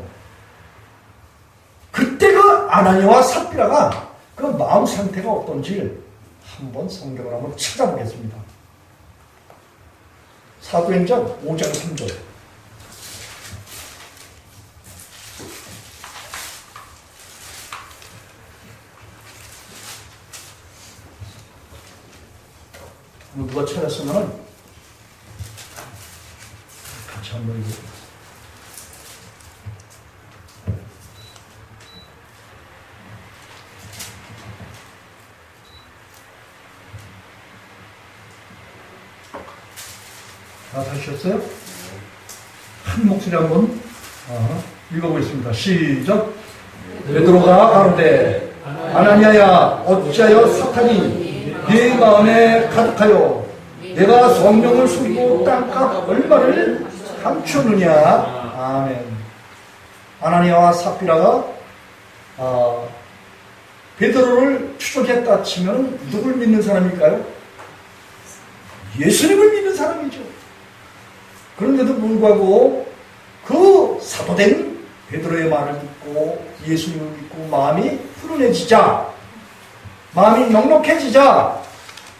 그때가 아나니아와 삽비라가 그 마음 상태가 어떤지 한번 성경을 한번 찾아보겠습니다. 사도행전 5장 3절. 누가 찾았으면 같이 한번 읽어보겠습니다. 다 하셨어요? 한 목소리 한번 읽어보겠습니다. 시작. 베드로가 가로되 아나니아야 어찌하여 사탄이 네 마음에 가득하여 내가 성령을 속이고 땅값 얼마를 감추느냐. 아멘. 아나니아와 삽비라가 베드로를 추적했다 치면 누굴 믿는 사람일까요? 예수님을 믿는 사람이죠. 그런데도 불구하고 그 사도된 베드로의 말을 듣고 예수님을 믿고 마음이 푸른해지자, 마음이 넉넉해지자,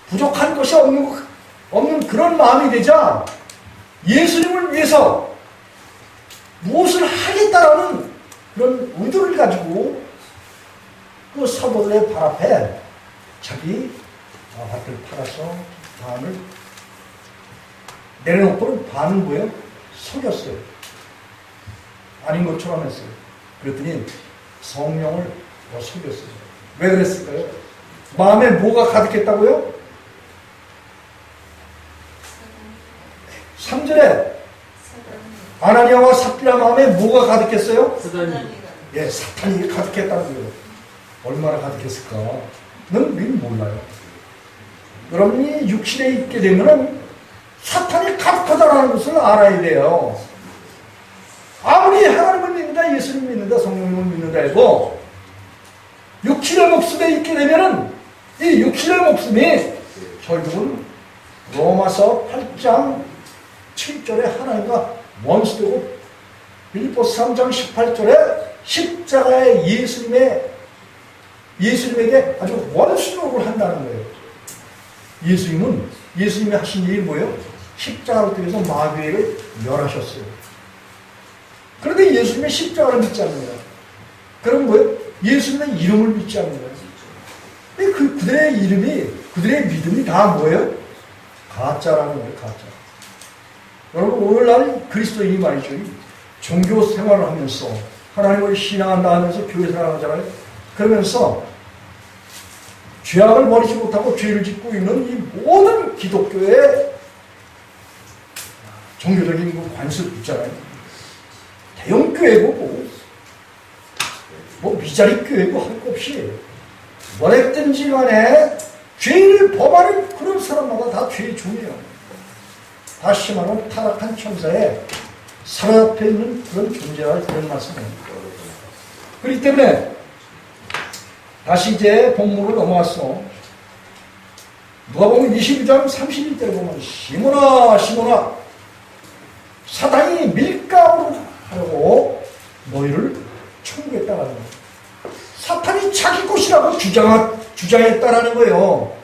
부족한 것이 없는 그런 마음이 되자 예수님을 위해서 무엇을 하겠다라는 그런 의도를 가지고 그 사도들의 발 앞에 자기 밭을 팔아서 반을 내려놓고는 반은 뭐예요? 속였어요. 아닌 것처럼 했어요. 그랬더니 성령을 속였어요. 왜 그랬을까요? 마음에 뭐가 가득했다고요? 3절에 아나니아와 삽비라 마음에 뭐가 가득했어요? 예, 사탄이 가득했다고요. 얼마나 가득했을까? 는 몰라요. 여러분이 육신에 있게 되면은 사탄이 가득하다는 것을 알아야 돼요. 아무리 하나님을 믿는다, 예수님 믿는다, 성령을 믿는다 해도 육신의 목숨에 있게 되면은 이 육신의 목숨이 결국은 로마서 8장 7절에 하나님과 원수되고 빌립보서 3장 18절에 십자가에 예수님에게 아주 원수욕을 한다는 거예요. 예수님이 하신 일이 뭐예요? 십자가를 통해서 마귀를 멸하셨어요. 그런데 예수님의 십자가를 믿지 않는 거예요. 그럼 뭐예요? 예수님의 이름을 믿지 않는 거예요. 그들의 이름이 그들의 믿음이 다 뭐예요? 가짜라는 거예요. 가짜. 여러분 오늘날 그리스도인이 말이죠. 종교 생활을 하면서 하나님을 신앙한다 하면서 교회 생활하잖아요. 그러면서 죄악을 버리지 못하고 죄를 짓고 있는 이 모든 기독교의 종교적인 그 관습 있잖아요. 대형 교회고 뭐 미자리 교회고 할 것 없이 뭐랬든지 간에 죄를 범하는 그런 사람마다 다 죄의 종이에요. 다시 말하면 타락한 천사에 사로잡혀 있는 그런 존재라 그런 말씀입니다. 그렇기 때문에 다시 이제 본문으로 넘어왔어. 누가복음 22장 31절에 보면 시몬아 시몬아 사단이 밀가루로 하려고 너희를 천국했다라는 거예요. 사탄이 자기 것이라고 주장했다라는 거예요.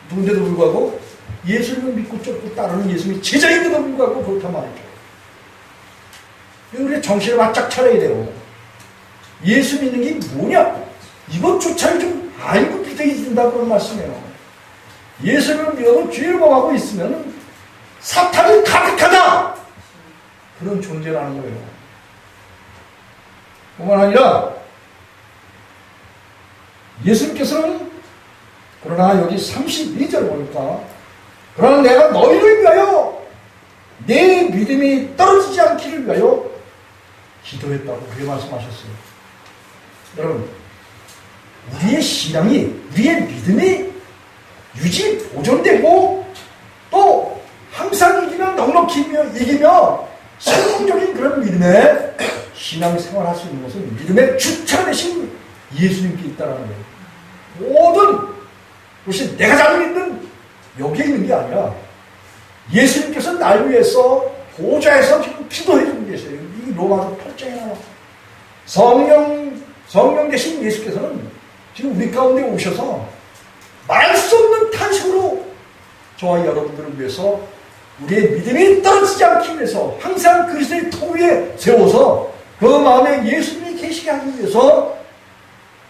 누군데도 불구하고 예수님을 믿고 쫓고 따르는 예수님이 제자인데도 불구하고 그렇단 말이죠. 우리 정신을 바짝 차려야 돼요. 예수 믿는 게 뭐냐? 이것조차를 좀 알고 믿어야 된다고 그런 말씀이에요. 예수님을 믿어도 죄를 범하고 있으면 사탄이 가득하다! 그런 존재라는 거예요. 뿐만 아니라 예수님께서는 그러나 여기 32절 보니까 그러나 내가 너희를 위하여 내 믿음이 떨어지지 않기를 위하여 기도했다고 그렇게 말씀하셨어요. 여러분 우리의 신앙이 우리의 믿음이 유지 보존되고 또 항상 넉넉히 이기며 성공적인 그런 믿음의 신앙생활을 할 수 있는 것은 믿음의 주체 되신 예수님께 있다는 거예요. 모든 것이 내가 잘 믿는 여기에 있는 게 아니라 예수님께서 날 위해서 보좌에서 지금 기도해 주고 계세요. 이 로마서 8장에 나와 성령 되신 예수께서는 지금 우리 가운데 오셔서 말할 수 없는 탄식으로 저와 여러분들을 위해서 우리의 믿음이 떨어지지 않기 위해서 항상 그리스도의 터 위에 세워서 그 마음에 예수님이 계시게 하기 위해서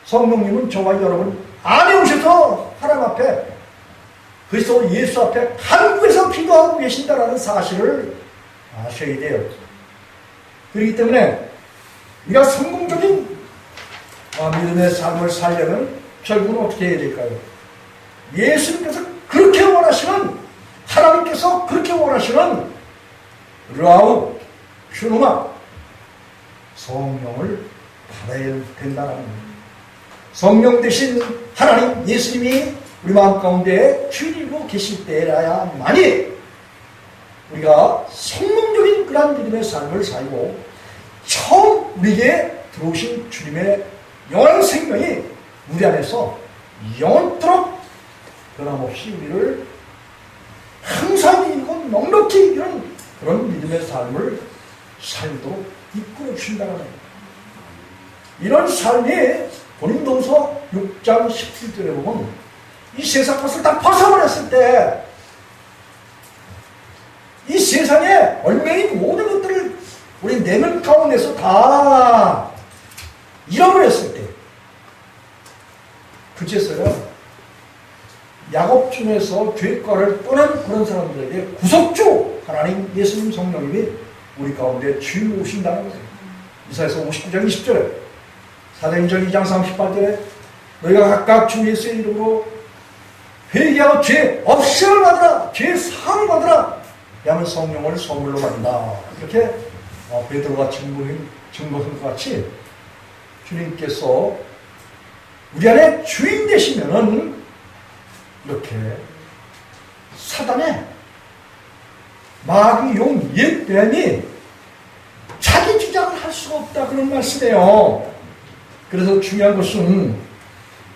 성령님은 저와 여러분 안에 오셔서 하나님 앞에 그리스도 예수 앞에 한국에서 기도하고 계신다라는 사실을 아셔야 돼요. 그렇기 때문에 우리가 성공적인 믿음의 삶을 살려면 결국은 어떻게 해야 될까요? 예수님께서 그렇게 원하시는 하나님께서 그렇게 원하시는 라우 큐노마 성령을 받아야 된다는 겁니다. 성령 대신 하나님 예수님이 우리 마음 가운데 주인이고 계실 때라야만이 우리가 성공적인 그런 믿음의 삶을 살고 처음 우리에게 들어오신 주님의 영원한 생명이 우리 안에서 영원토록 변함없이 우리를 항상 이기고 넉넉히 이기는 그런 믿음의 삶을 살도록 이끌어 주신다는 겁니다. 이런 삶이 고린도후서 6장 17절에 보면 이 세상 것을 다 벗어버렸을 때 이 세상에 얼마인 모든 것들을 우리 내면 가운데서 다 잃어버렸을 때 그제서야 야곱 중에서 죄과를 떠난 그런 사람들에게 구속주 하나님 예수님 성령님이 우리 가운데 주인으로 오신다는 거예요. 이사야서 59장 20절에 사도행전 2장 38절에 너희가 각각 주 예수의 이름으로 회개하고 죄 없음을 받으라 죄 사함을 받으라 그러면 성령을 선물로 받는다. 이렇게 베드로가 증거한 것 같이 주님께서 우리 안에 주인 되시면은 이렇게 사단의 마귀 용 옛뱀이 자기 주장을 할 수가 없다 그런 말씀이에요. 그래서 중요한 것은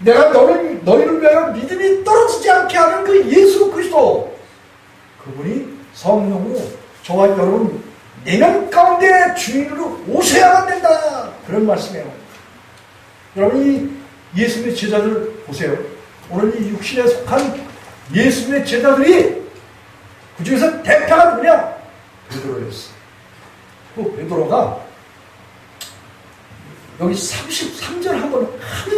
내가 너희를 위하여 믿음이 떨어지지 않게 하는 그 예수 그리스도 그분이 성령으로 저와 여러분 내면 가운데 주인으로 오셔야만 된다 그런 말씀이에요. 여러분이 예수님의 제자들 보세요. 오늘 이 육신에 속한 예수님의 제자들이 그 중에서 대표가 누구냐? 베드로였어. 그 베드로가 여기 33절 한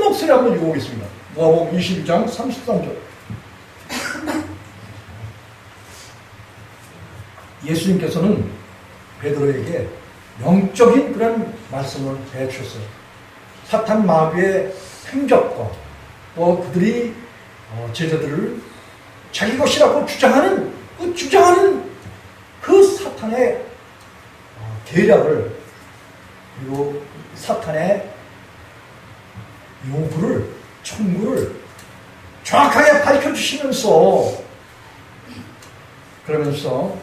목소리 한번 읽어보겠습니다. 누가복음 22장 33절 예수님께서는 베드로에게 영적인 그런 말씀을 해주셨어요. 사탄 마귀의 행적과 또 그들이 제자들을 자기 것이라고 주장하는 그 사탄의 계략을, 그리고 사탄의 요구를, 청구를 정확하게 밝혀주시면서, 그러면서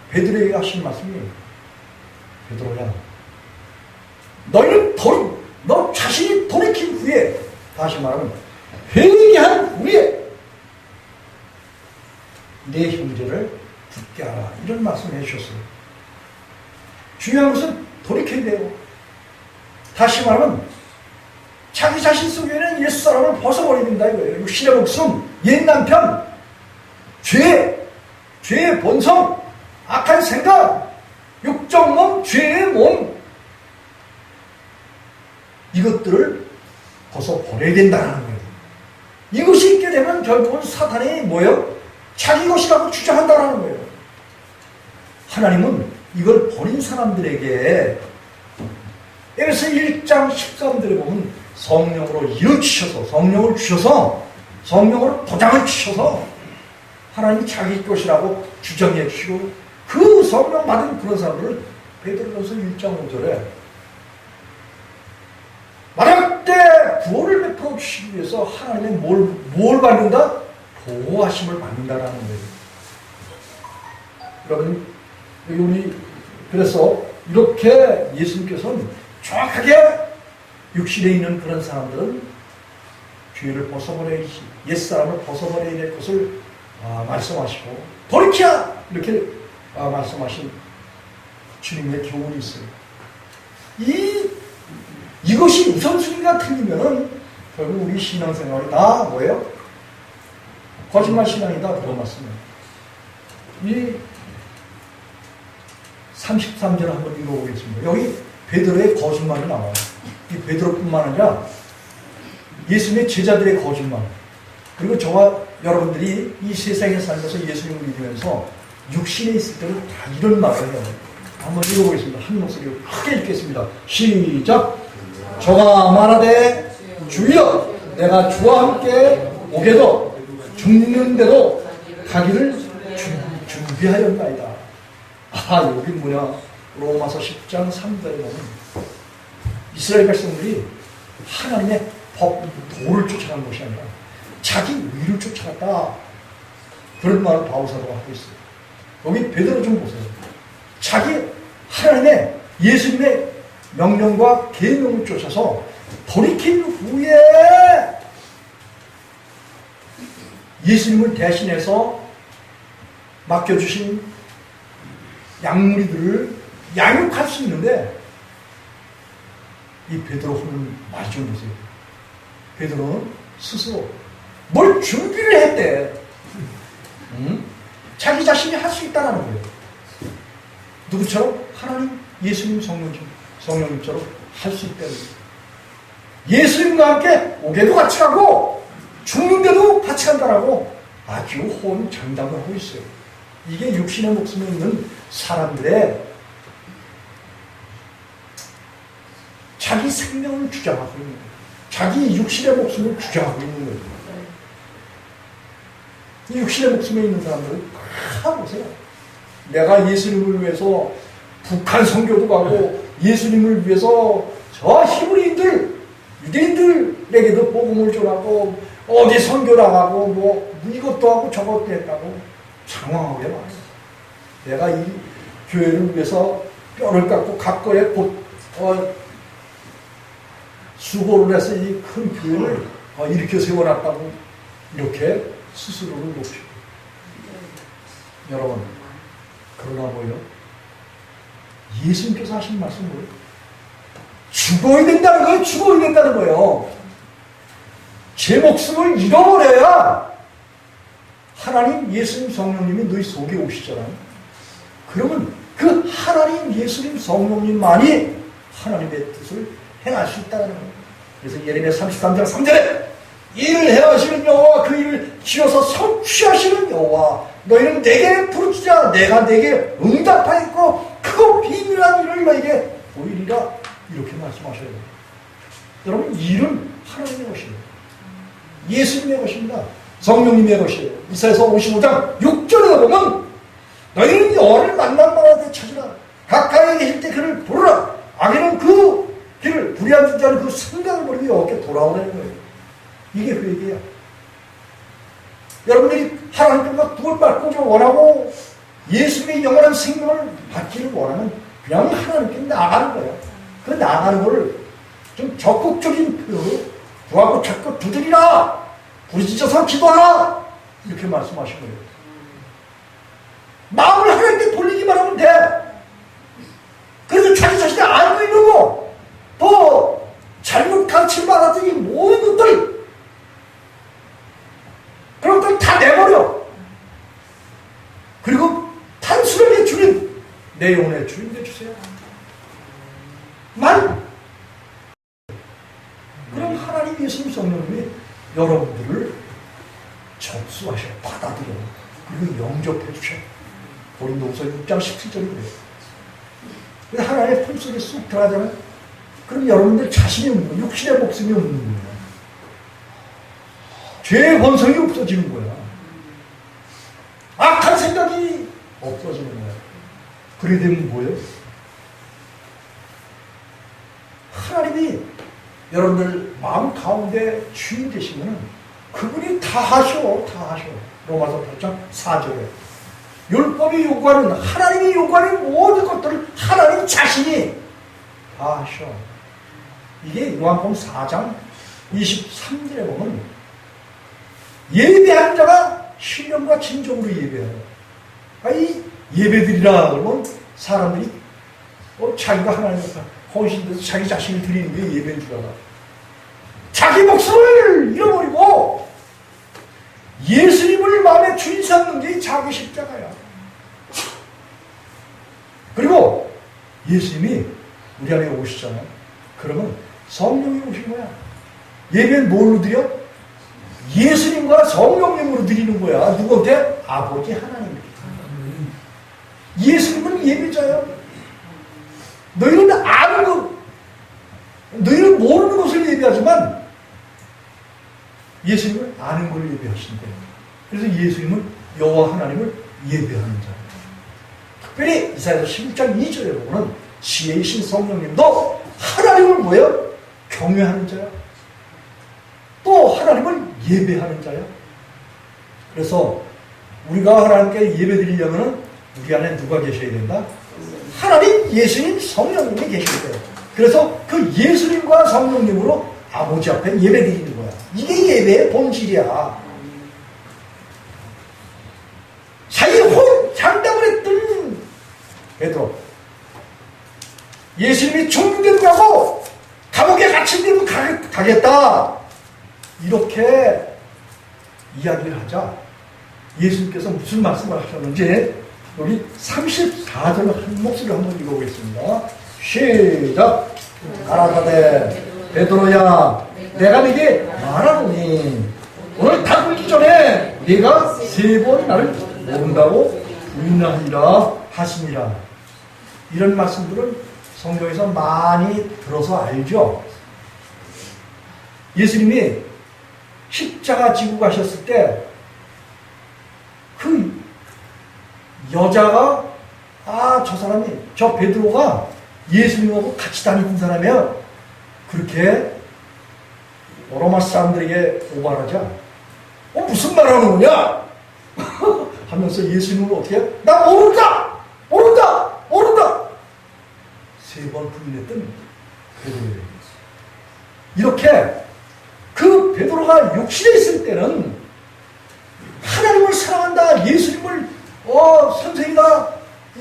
베드로에게 하신 말씀이, 베드로야, 너희는 너 자신이 돌이킨 후에, 다시 말하면 회개한 후에 내 형제를 붙게 하라, 이런 말씀을 해주셨어요. 중요한 것은 돌이켜야 돼요. 다시 말하면 자기 자신 속에는 옛사람을 벗어버려야 된다 이거예요. 육신의 목숨, 옛 남편, 죄의 본성, 악한 생각, 육적 몸, 죄의 몸, 이것들을 벗어버려야 된다는 거예요. 이것이 있게 되면 결국은 사탄이 뭐예요? 자기 것이라고 주장한다는 거예요. 하나님은 이걸 버린 사람들에게, 에베소 1장 13절에 보면 성령으로 이루치셔서, 성령을 주셔서, 성령으로 도장을 치셔서 하나님이 자기 것이라고 주장해 주시고, 그 성령 받은 그런 사람들을 베드로전서 1장 5절에 마지막 때 구원을 베풀어 주시기 위해서 하나님의 뭘 받는다? 보호하심을 받는다라는 거예요. 여러분, 우리 그래서 이렇게 예수님께서는 정확하게 육신에 있는 그런 사람들은 죄를 벗어버려야, 옛사람을 벗어버려야 될 것을 말씀하시고 돌이켜! 이렇게 말씀하신 주님의 교훈이 있어요. 이것이 우선순위가 틀리면은 결국 우리 신앙생활이 다 뭐예요? 거짓말 신앙이다, 그런 말씀이에요. 이 33절 한번 읽어보겠습니다. 여기 베드로의 거짓말이 나와요. 이 베드로뿐만 아니라 예수님의 제자들의 거짓말, 그리고 저와 여러분들이 이 세상에 살면서 예수님을 믿으면서 육신에 있을 때는 다 이런 말을 해요. 한번 읽어보겠습니다. 한 목소리로 크게 읽겠습니다. 시작! 저가 말하되 주여, 내가 주와 함께 오게도 죽는데도 가기를 준비하였나이다. 여기 뭐냐? 로마서 10장 3절에 보면 이스라엘 백성들이 하나님의 법, 도를 쫓아간 것이 아니라 자기 의를 쫓아갔다, 그런 말을 바울사도가 하고 있어요. 여기 베드로 좀 보세요. 자기 하나님의, 예수님의 명령과 계명을 쫓아서 돌이킨 후에 예수님을 대신해서 맡겨주신 양무리들을 양육할 수 있는데, 이 베드로 하는 말이 좀 보세요. 베드로는 스스로 뭘 준비를 했대. 자기 자신이 할 수 있다는 거예요. 누구처럼? 하나님, 예수님, 성령님처럼 할 수 있다는 거예요. 예수님과 함께 오게도 같이 가고 죽는데도 같이 간다라고 아주 호언장담을 하고 있어요. 이게 육신의 목숨에 있는 사람들의 자기 생명을 주장하고 있는 거예요. 자기 육신의 목숨을 주장하고 있는 거예요. 이 육신의 목숨에 있는 사람들은 다 보세요. 내가 예수님을 위해서 북한 선교도 가고, 예수님을 위해서 저 히브리인들, 유대인들에게도 복음을 전하고, 어디 선교 나가고, 뭐 이것도 하고 저것도 했다고 장황하게 말해요. 내가 이 교회를 위해서 뼈를 깎고 각거에 수고를 해서 이 큰 교회를 일으켜 세워놨다고 이렇게 스스로를 높이고. 여러분, 그러나 뭐예요? 예수님께서 하신 말씀은 뭐예요? 죽어야 된다는 거예요. 죽어야 된다는 거예요. 제 목숨을 잃어버려야 하나님, 예수님, 성령님이 너희 속에 오시잖아요. 그러면 그 하나님, 예수님, 성령님만이 하나님의 뜻을 행할 수 있다는 거예요. 그래서 예레미야 33장 3절에 이를 행하시는 여호와 그 일을 지어서 취하시는 여호와 너희는 내게 부르짖자 내가 내게 응답하였고 크고 비밀한 일을 너희에게 보이리라 이렇게 말씀하셔야 돼요. 여러분 일은 하나님의 것이에요. 예수님의 것입니다. 성령님의 것이에요. 이사야서 55장 6절에 보면 너희는 여호와를 만난 마다 찾으라 가까이 계실 때 그를 부르라 악인은 그 길을 불의한 자는 그 생각을 버리고 여호와께 돌아오라는 거예요. 이게 회개야. 여러분들이 하나님과 구원받고 좀 원하고 예수님의 영원한 생명을 받기를 원하면 그냥 하나님께 나가는 거예요. 그 나가는 거를 좀 적극적인 표현으로 구하고 찾고 두드리라 부르짖어서 기도하라 이렇게 말씀하신 거예요. 마음을 하나님께 돌리기만 하면 돼. 그래서 자기 자신이 알고 있는 거, 또 잘못 가르침 받았더니 모든 것들 그런 것들 다 내버려. 그리고 단순하게 주님, 내 영혼의 주인 되주세요. 그럼 하나님 예수님 성령님이 여러분들을 접수하셔, 받아들여, 그리고 영접해 주셔. 고린도후서 6장 17절이 그래요. 하나님의 품속에 쑥 들어가잖아요. 그럼 여러분들 자신이 없는 거예요. 육신의 목숨이 없는 거예요. 죄의 본성이 없어지는 거야. 악한 생각이 없어지는 거야. 그래 되면 뭐예요? 하나님이 여러분들 마음 가운데 주인 되시면 그분이 다 하셔. 로마서 8장 4절에 율법이 요구하는 하나님이 요구하는 모든 것들을 하나님 자신이 다 하셔. 이게 요한복음 4장 23절에 보면 예배하는 자가 신령과 진정으로 예배해요. 이 예배드리라 그러면 사람들이 자기가 하나님 앞에 헌신돼서 자기 자신을 드리는 게 예배인 줄 알아. 자기 목숨을 잃어버리고 예수님을 마음에 주인 삼는 게 자기 십자가야. 그리고 예수님이 우리 안에 오시잖아요. 그러면 성령이 오신 거야. 예배는 뭘로 드려? 예수님과 성령님으로 드리는 거야. 누구한테? 아버지 하나님께. 예수님은 예배자야. 너희는 아는 것, 너희는 모르는 것을 예배하지만 예수님을 아는 걸 예배하신대. 그래서 예수님은 여호와 하나님을 예배하는 자예요. 특별히 이사야서 11장 2절에 보면 지혜이신 성령님도 하나님을 뭐예요? 경외하는 자야. 또 하나님을 예배하는 자야. 그래서 우리가 하나님께 예배드리려면 우리 안에 누가 계셔야 된다? 하나님, 예수님, 성령님이 계셔야 돼요. 그래서 그 예수님과 성령님으로 아버지 앞에 예배드리는 거야. 이게 예배의 본질이야. 자기 장담을 했던 베드로, 예수님이 죽는다고 감옥에 갇힌 데로 가겠다 이렇게 이야기를 하자 예수님께서 무슨 말씀을 하셨는지 우리 34절 한 목소리로 한번 읽어보겠습니다. 시작. 가라사대 베드로야 내가 네게 말하노니 오늘 다 굴기 전에 네가 3번 나를 모른다고 부인하리라 하시니라. 이런 말씀들은 성경에서 많이 들어서 알죠. 예수님이 십자가 지고 가셨을 때 그 여자가 저 사람이 저 베드로가 예수님하고 같이 다니는 사람이야. 그렇게 로마 사람들에게 오발하자 무슨 말 하는 거냐 하면서 예수님을 어떻게 해? 나 모른다 3번 부인했던 베드로예요. 이렇게 그 베드로가 육신에 있을 때는 하나님을 사랑한다, 예수님을 선생이다,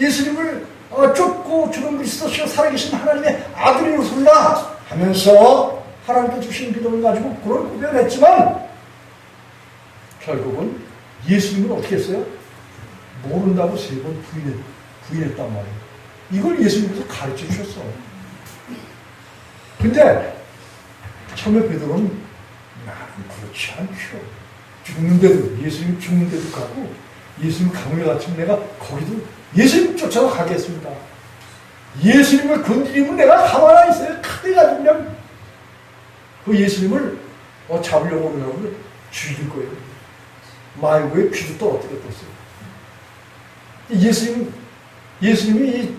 예수님을 쫓고 주는 그리스도시여 살아계신 하나님의 아들이로소이다 하면서 하나님께 주신 믿음을 가지고 그런 고백을 했지만 결국은 예수님을 어떻게 했어요? 모른다고 3번 부인했단 말이에요. 이걸 예수님께서 가르쳐 주셨어. 근데 처음에 베드로는 나는 그렇지 않죠. 죽는데도, 예수님 죽는데도 가고, 예수님 강물에 갇히면 내가 거기도 예수님 쫓아서 가겠습니다. 예수님을 건드리면 내가 가만히 있어요. 칼을 가지고 그냥 그 예수님을 잡으려고 그러면 죽일 거예요. 말고의 귀도 떨어뜨렸어요. 예수님이 이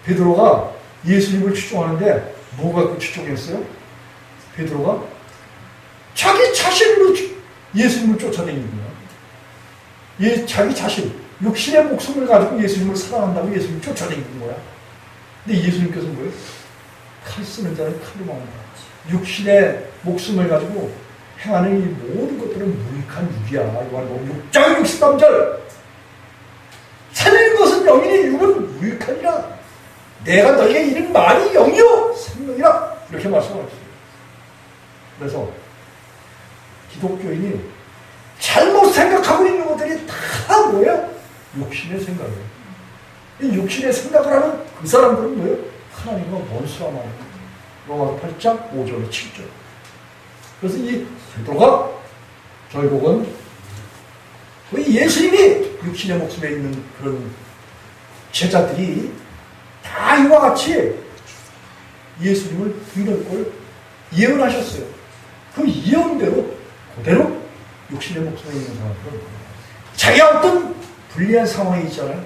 베드로가 예수님을 추종하는데 뭐 갖고 추종했어요? 베드로가 자기 자신으로 예수님을 쫓아다니는 거야. 자기 자신, 육신의 목숨을 가지고 예수님을 사랑한다고 예수님을 쫓아다니는 거야. 근데 예수님께서 뭐예요? 칼 쓰는 자는 칼로 막는다. 육신의 목숨을 가지고 행하는 이 모든 것들은 무익한 육이야. 요한복음 6장 63절. 살리는 것은 영이니 육은 무익하니라. 내가 너에게 이른 말이 영이요 생명이라. 이렇게 말씀하셨어요. 그래서 기독교인이 잘못 생각하고 있는 것들이 다 뭐예요? 육신의 생각이에요. 이 육신의 생각을 하는 그 사람들은 뭐예요? 하나님과 원수라 말입니다. 로마서 8장 5절 7절. 그래서 이 베드로가 결국은 이 예수님이 육신의 목숨에 있는 그런 제자들이 다 이와 같이 예수님을 부인할 걸 예언하셨어요. 그 예언대로 그대로 육신의 목숨에 있는 사람들은 자기가 어떤 불리한 상황이 있잖아요.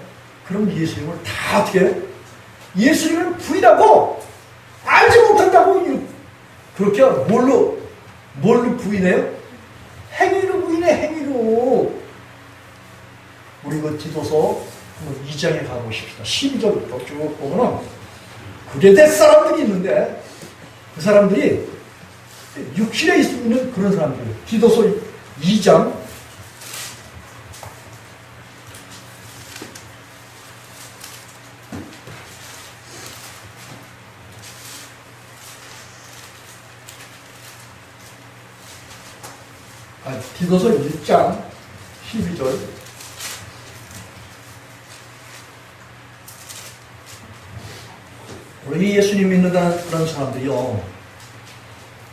그럼 예수님을 다 어떻게 예수님을 부인하고 알지 못한다고 그렇게 뭘로 부인해요? 행위로 부인해. 행위로. 우리 그 디도서 2장에 가보십시다. 12절부터 쭉 보면은 그레데 사람들이 있는데 그 사람들이 육신에 있는 그런 사람들. 디도서 2장 1장 12절. 우리 예수님 믿는다는 그런 사람들이요,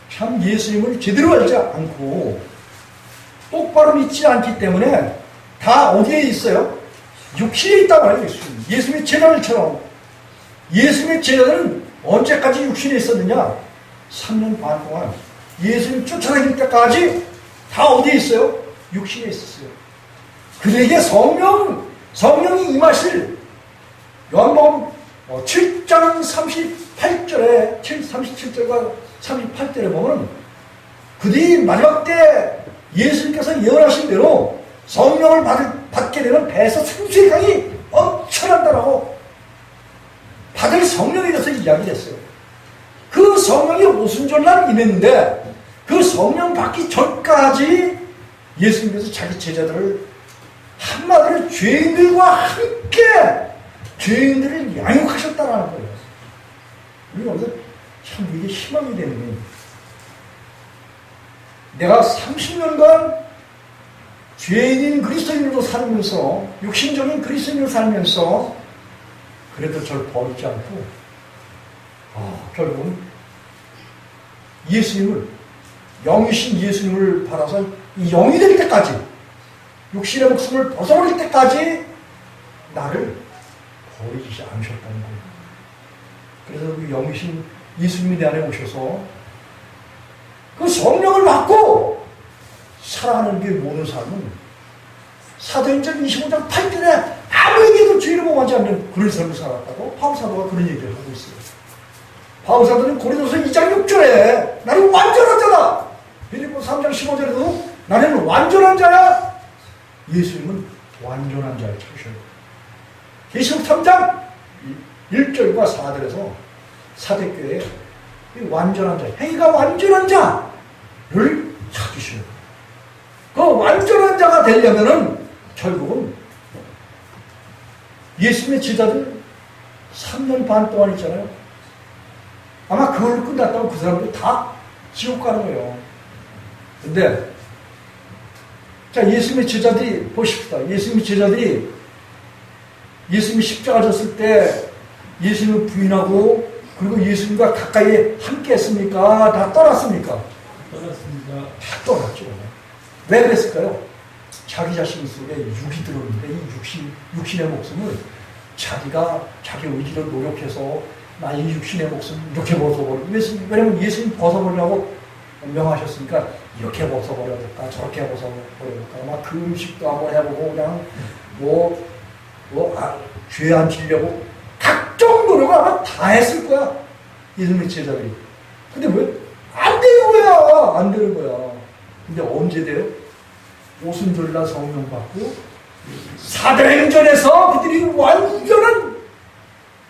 참 예수님을 제대로 알지 않고 똑바로 믿지 않기 때문에 다 어디에 있어요? 육신에 있단 말이에요. 예수님의 제자들처럼. 예수님의 제자들은 언제까지 육신에 있었느냐? 3년 반 동안 예수님 쫓아다닐 때까지 다 어디에 있어요? 육신에 있었어요. 그에게 성령이 임하실 요한복음 7장 38절에 37절과 38절에 보면 그들이 마지막 때 예수님께서 예언하신 대로 성령을 받게 되면 배에서 생수의 강이 엄청난다라고 받을 성령에 대해서 이야기했어요. 그 성령이 오순절날 임했는데 그 성령 받기 전까지 예수님께서 자기 제자들을 한마디로 죄인들과 함께 죄인들을 양육하셨다라는 거예요. 우리가 여기서 참 이게 희망이 되는 거예요. 내가 30년간 죄인인 그리스도인으로 살면서 육신적인 그리스도인으로 살면서 그래도 저를 버리지 않고 결국은 예수님을 영이신 예수님을 받아서 이 영이 될 때까지 육신의 목숨을 벗어버릴 때까지 나를 버리지 않으셨다는 거예요. 그래서 그 영이신 예수님이 내 안에 오셔서 그 성령을 받고 살아가는 게 모든 삶은 사도행전 25장 8절에 아무에게도 죄를 범하지 않는 그런 삶을 살았다고 바울사도가 그런 얘기를 하고 있어요. 바울사도는 고린도서 2장 6절에 나는 완전한 자다. 빌립보 3장 15절에도 나는 완전한 자야. 예수님은 완전한 자를 찾으셔요. 계시록 3장 1절과 4절에서 사대교회에 완전한 자, 행위가 완전한 자를 찾으셔요. 그 완전한 자가 되려면은 결국은 예수님의 제자들 3년 반 동안 있잖아요. 아마 그걸 끝났다면 그 사람들 다 지옥 가는 거예요. 근데 자, 예수님의 제자들이 보십시다. 예수님의 제자들이 예수님이 십자가 졌을 때 예수님을 부인하고 그리고 예수님과 가까이 함께 했습니까? 다 떠났습니까? 떠났습니다. 다 떠났죠. 왜 그랬을까요? 자기 자신 속에 육이 들어오는데 이 육신의 목숨을 자기가 자기 의지로 노력해서 나 이 육신의 목숨 이렇게 벗어버리고, 왜냐면 예수님 벗어버리라고 명하셨으니까 이렇게 벗어버려야 될까 저렇게 벗어버려야 될까 막 그 음식도 한번 해보고 그냥 죄 안 지려고 각종 노력을 아마 다 했을 거야, 예수님의 제자들이. 근데 왜 안 되는 거야? 안 되는 거야. 근데 언제 돼요? 오순절날 성령 받고 사도행전에서 그들이 완전한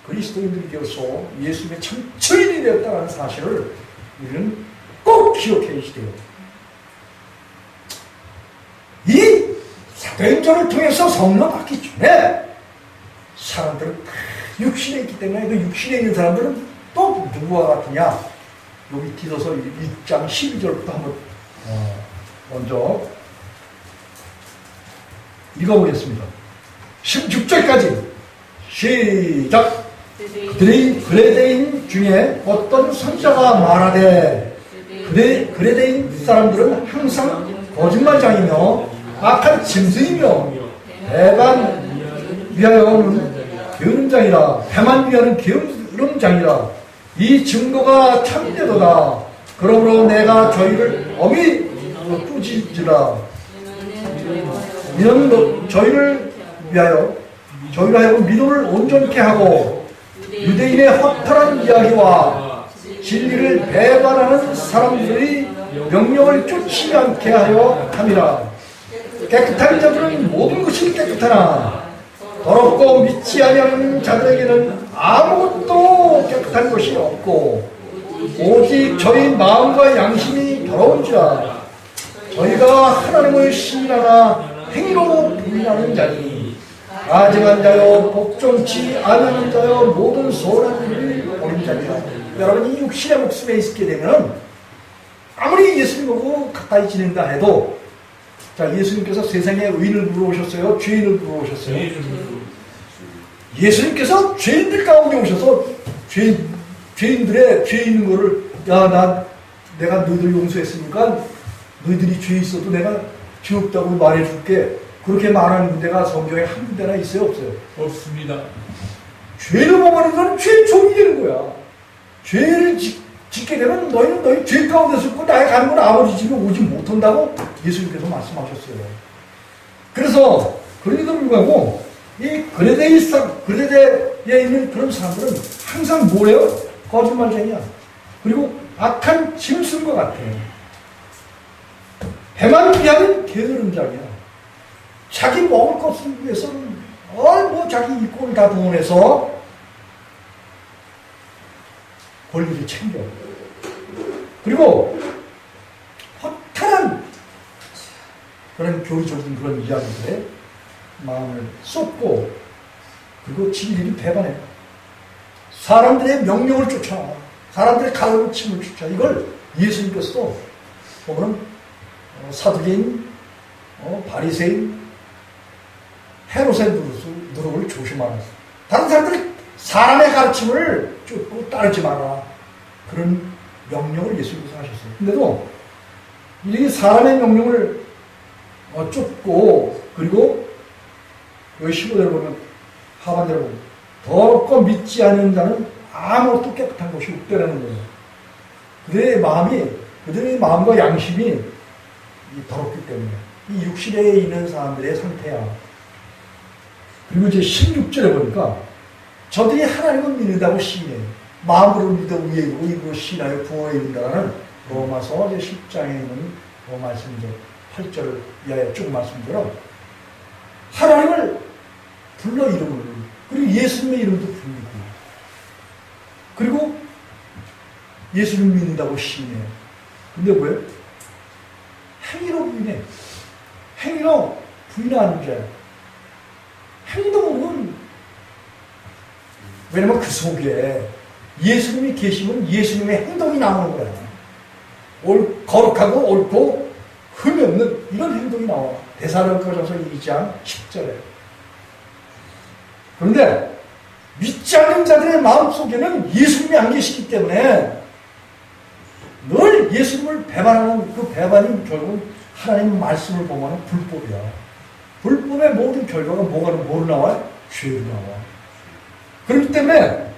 그리스도인들이 되어서 예수님의 참처인이 되었다는 사실을 우리는 꼭 기억해야 돼요. 이 사도행전을 통해서 성령 받기 전에 사람들은 다 육신에 있기 때문에 그 육신에 있는 사람들은 또 누구와 같으냐? 여기 디도서 1장 12절부터 한번 먼저 읽어보겠습니다. 16절까지 시작. 그레데인 중에 어떤 선자가 말하되 그레데인 사람들은 항상 거짓말장이며 악한 짐승이며 배만 위하여는 게으름장이라 배만 위하는 게으름장이라 이 증거가 참되도다. 그러므로 내가 저희를 엄히 꾸짖으라. 이는 저희를 하여금 믿음을 온전케 하고 유대인의 허탈한 이야기와 진리를 배반하는 사람들이 명령을 쫓지 않게 하여 함이라. 깨끗한 자들은 모든 것이 깨끗하나 더럽고 믿지 아니하는 자들에게는 아무것도 깨끗한 것이 없고 오직 저희 마음과 양심이 더러운지라. 저희가 하나님을 시인하나 행위로 부인하는 자니 아직한 자여 복종치 아니하는 자여 모든 소원한 일을 오는 자니라. 여러분, 이 육신의 목숨에 있게 되면 아무리 예수님하고 가까이 지낸다 해도, 자, 예수님께서 세상에 의인을 부르오셨어요? 죄인을 부르오셨어요? 예수님께서 죄인들 가운데 오셔서 죄인들의 죄 있는 거를, 내가 너희들 용서했으니까 너희들이 죄 있어도 내가 죄 없다고 말해줄게. 그렇게 말하는 군데가 성경에 한 군데나 있어요? 없어요? 없습니다. 죄를 범하는 사람은 죄의 종이 되는 거야. 죄를 짓게 되면 너희는 너희 죄 가운데 있고 나의 가는 건 아버지 집에 오지 못한다고 예수님께서 말씀하셨어요. 그래서 그런데도 불구하고 이 그레데에 있는 그런 사람들은 항상 뭐래요? 거짓말쟁이야. 그리고 악한 짐승과 같아. 배만 위하는 게으름장이야. 자기 먹을 것을 위해서는 자기 일꾼을 다 동원해서 권리를 챙겨. 그리고 허탈한 그런 교리적인 그런 이야기들에 마음을 쏟고, 그리고 진리를 배반해. 사람들의 명령을 쫓아, 사람들의 가르침을 쫓아. 이걸 예수님께서도 보면 사두개인, 바리새인, 헤롯의 누룩을 조심하라. 다른 사람들이 사람의 가르침을 쫓고 따르지 마라. 그런 명령을 예수님께서 하셨어요. 근데도 이 사람의 명령을 쫓고, 그리고 여기 15절을 보면, 하반절을 보면 더럽고 믿지 않는 자는 아무것도 깨끗한 것이 없다라는 거예요. 그들의 마음과 양심이 더럽기 때문에 이 육신에 있는 사람들의 상태야. 그리고 이제 16절에 보니까 저들이 하나님을 믿는다고 시인해요. 마음으로 믿어 의로 시인하여 부어에 이른다라는 로마서 10장에 있는 말씀이죠. 8절 이하의 쭉 말씀처럼 하나님을 불러 이름을, 그리고 예수님의 이름도 부르고, 그리고 예수를 믿는다고 시인해요. 근데 왜? 행위로 부인해. 행위로 부인하는 자예요. 행위도 모르면, 왜냐면 그 속에 예수님이 계시면 예수님의 행동이 나오는 거야. 거룩하고 옳고 흠이 없는 이런 행동이 나와. 데살로니가전서 2장 10절에. 그런데 믿지 않는 자들의 마음속에는 예수님이 안 계시기 때문에 늘 예수님을 배반하는 그 배반이 결국은 하나님 말씀을 보면 불법이야. 불법의 모든 결과가 뭐로 나와? 죄로 나와. 그렇기 때문에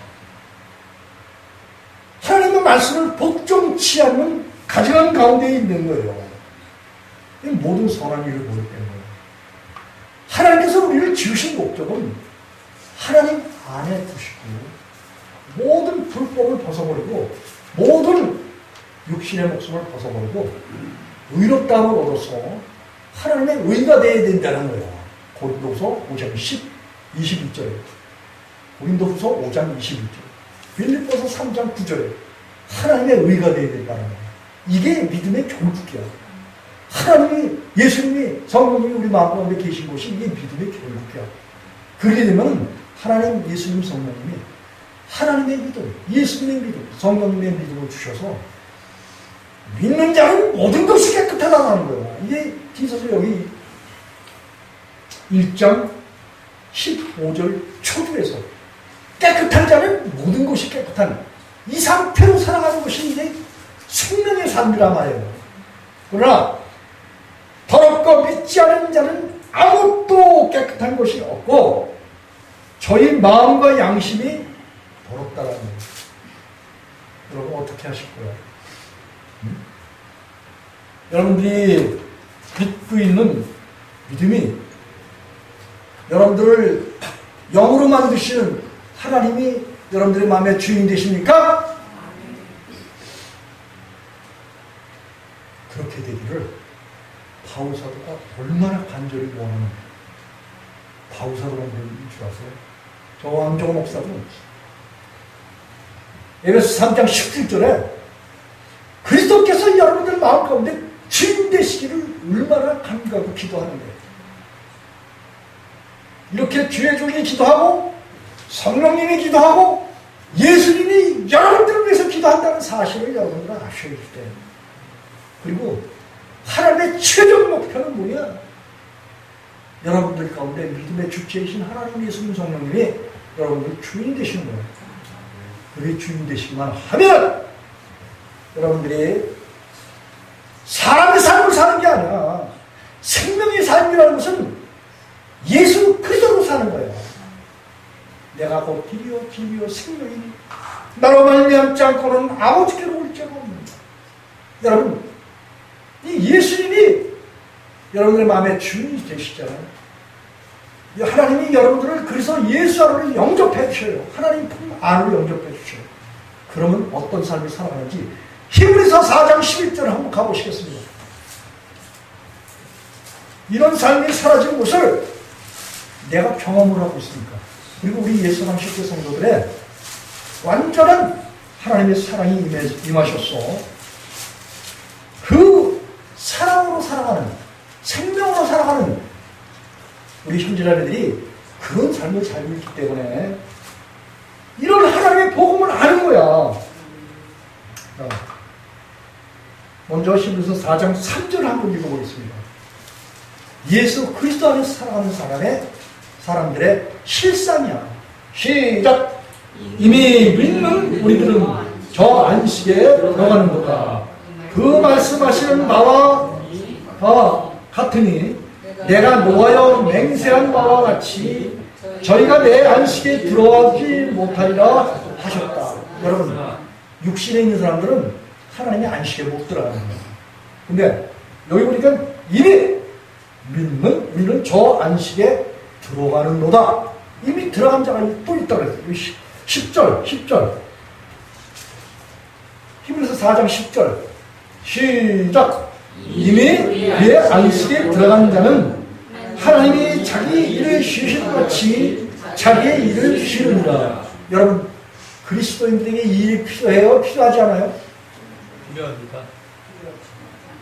하나님의 말씀을 복종치 않는 가정한 가운데 있는 거예요. 이 모든 선한 일을 보기 때문에. 하나님께서 우리를 지으신 목적은 하나님 안에 두시고 모든 불법을 벗어버리고 모든 육신의 목숨을 벗어버리고 의롭다함을 얻어서 하나님의 의가 되어야 된다는 거예요. 고린도후서 5장 22절에 고린도후서 5장 22절 빌립보서 3장 9절에 하나님의 의가 되어야 된다는 거예요. 이게 믿음의 결국이야. 하나님이 예수님이 성령님이 우리 마음 가운데 계신 곳이 이게 믿음의 결국이야. 그렇게 되면 하나님 예수님 성령님이 하나님의 믿음, 예수님의 믿음, 성령님의 믿음을 주셔서 믿는 자는 모든 것이 깨끗하다는 거예요. 이게 뒤에서 여기 1장 15절 초두에서 깨끗한 자는 모든 것이 깨끗한 이 상태로 살아가는 것이 이제 생명의 삶이란 말이에요. 그러나 더럽고 믿지 않은 자는 아무것도 깨끗한 것이 없고 저희 마음과 양심이 더럽다라는 거예요. 여러분 어떻게 하실 거예요? 여러분들이 믿고 있는 믿음이 여러분들을 영으로 만드시는 하나님이 여러분들의 마음의 주인 되십니까? 그렇게 되기를 바울사도가 얼마나 간절히 원하는 바울사도가 뭐인 줄 아세요? 저 왕정호 목사도 에베소 3장 17절에 그리스도께서 여러분들 마음 가운데 주인 되시기를 얼마나 간구하고 기도하는데 이렇게 주의 종이 기도하고 성령님이 기도하고 예수님이 여러분들을 위해서 기도한다는 사실을 여러분들 아셔야 돼요. 그리고 하나님의 최종 목표는 뭐냐? 여러분들 가운데 믿음의 주체이신 하나님 예수님 성령님이 여러분들 주인 되시는 거예요. 그게 주인 되시기만 하면 여러분들이 사람의 삶을 사는 게 아니라 생명의 삶이라는 것은 예수 그리스도로 사는 거예요. 내가 곧 길이요 진리요 생명이니 나로 말미암지 않고는 아버지께로 올 자가 없느니라. 여러분 이 예수님이 여러분들의 마음의 주인이 되시잖아요. 하나님이 여러분들을 그래서 예수 안으로 영접해 주셔요. 하나님 품 안으로 영접해 주셔요. 그러면 어떤 삶을 살아가는지 히브리서 4장 11절 한번 가보시겠습니다. 이런 삶이 사라진 것을 내가 경험을 하고 있으니까. 그리고 우리 예수님 십계 성도들의 완전한 하나님의 사랑이 임하셨어. 그 사랑으로 살아가는, 생명으로 살아가는 우리 형제자매들이 그런 삶을 살고 있기 때문에 이런 하나님의 복음을 아는 거야. 먼저 히브리서 4장 3절을 한번 읽어보겠습니다. 예수 그리스도 안에서 살아가는 사람들의 실상이야. 시작! 이미 믿는 우리들은 저 안식에 들어가는 거다. 그 말씀하시는 바와 같으니 내가 노하여 맹세한 바와 같이 저희가 내 안식에 들어가지 못하리라 하셨다. 여러분 육신에 있는 사람들은 하나님의 안식에 못 들어가는 거예요. 근데 여기 보니까 이미 믿는 우리는 저 안식에 들어가는 노다. 이미 들어간 자가 또 있다고 그랬어요. 10절 히브리서 4장 10절 시작. 이미 그의 안식에 들어간 자는 하나님이 자기 일을 쉬실 것 같이 자기의 일을 쉬는다. 여러분 그리스도인들에게 이 일이 필요해요? 필요하지 않아요? 필요합니다.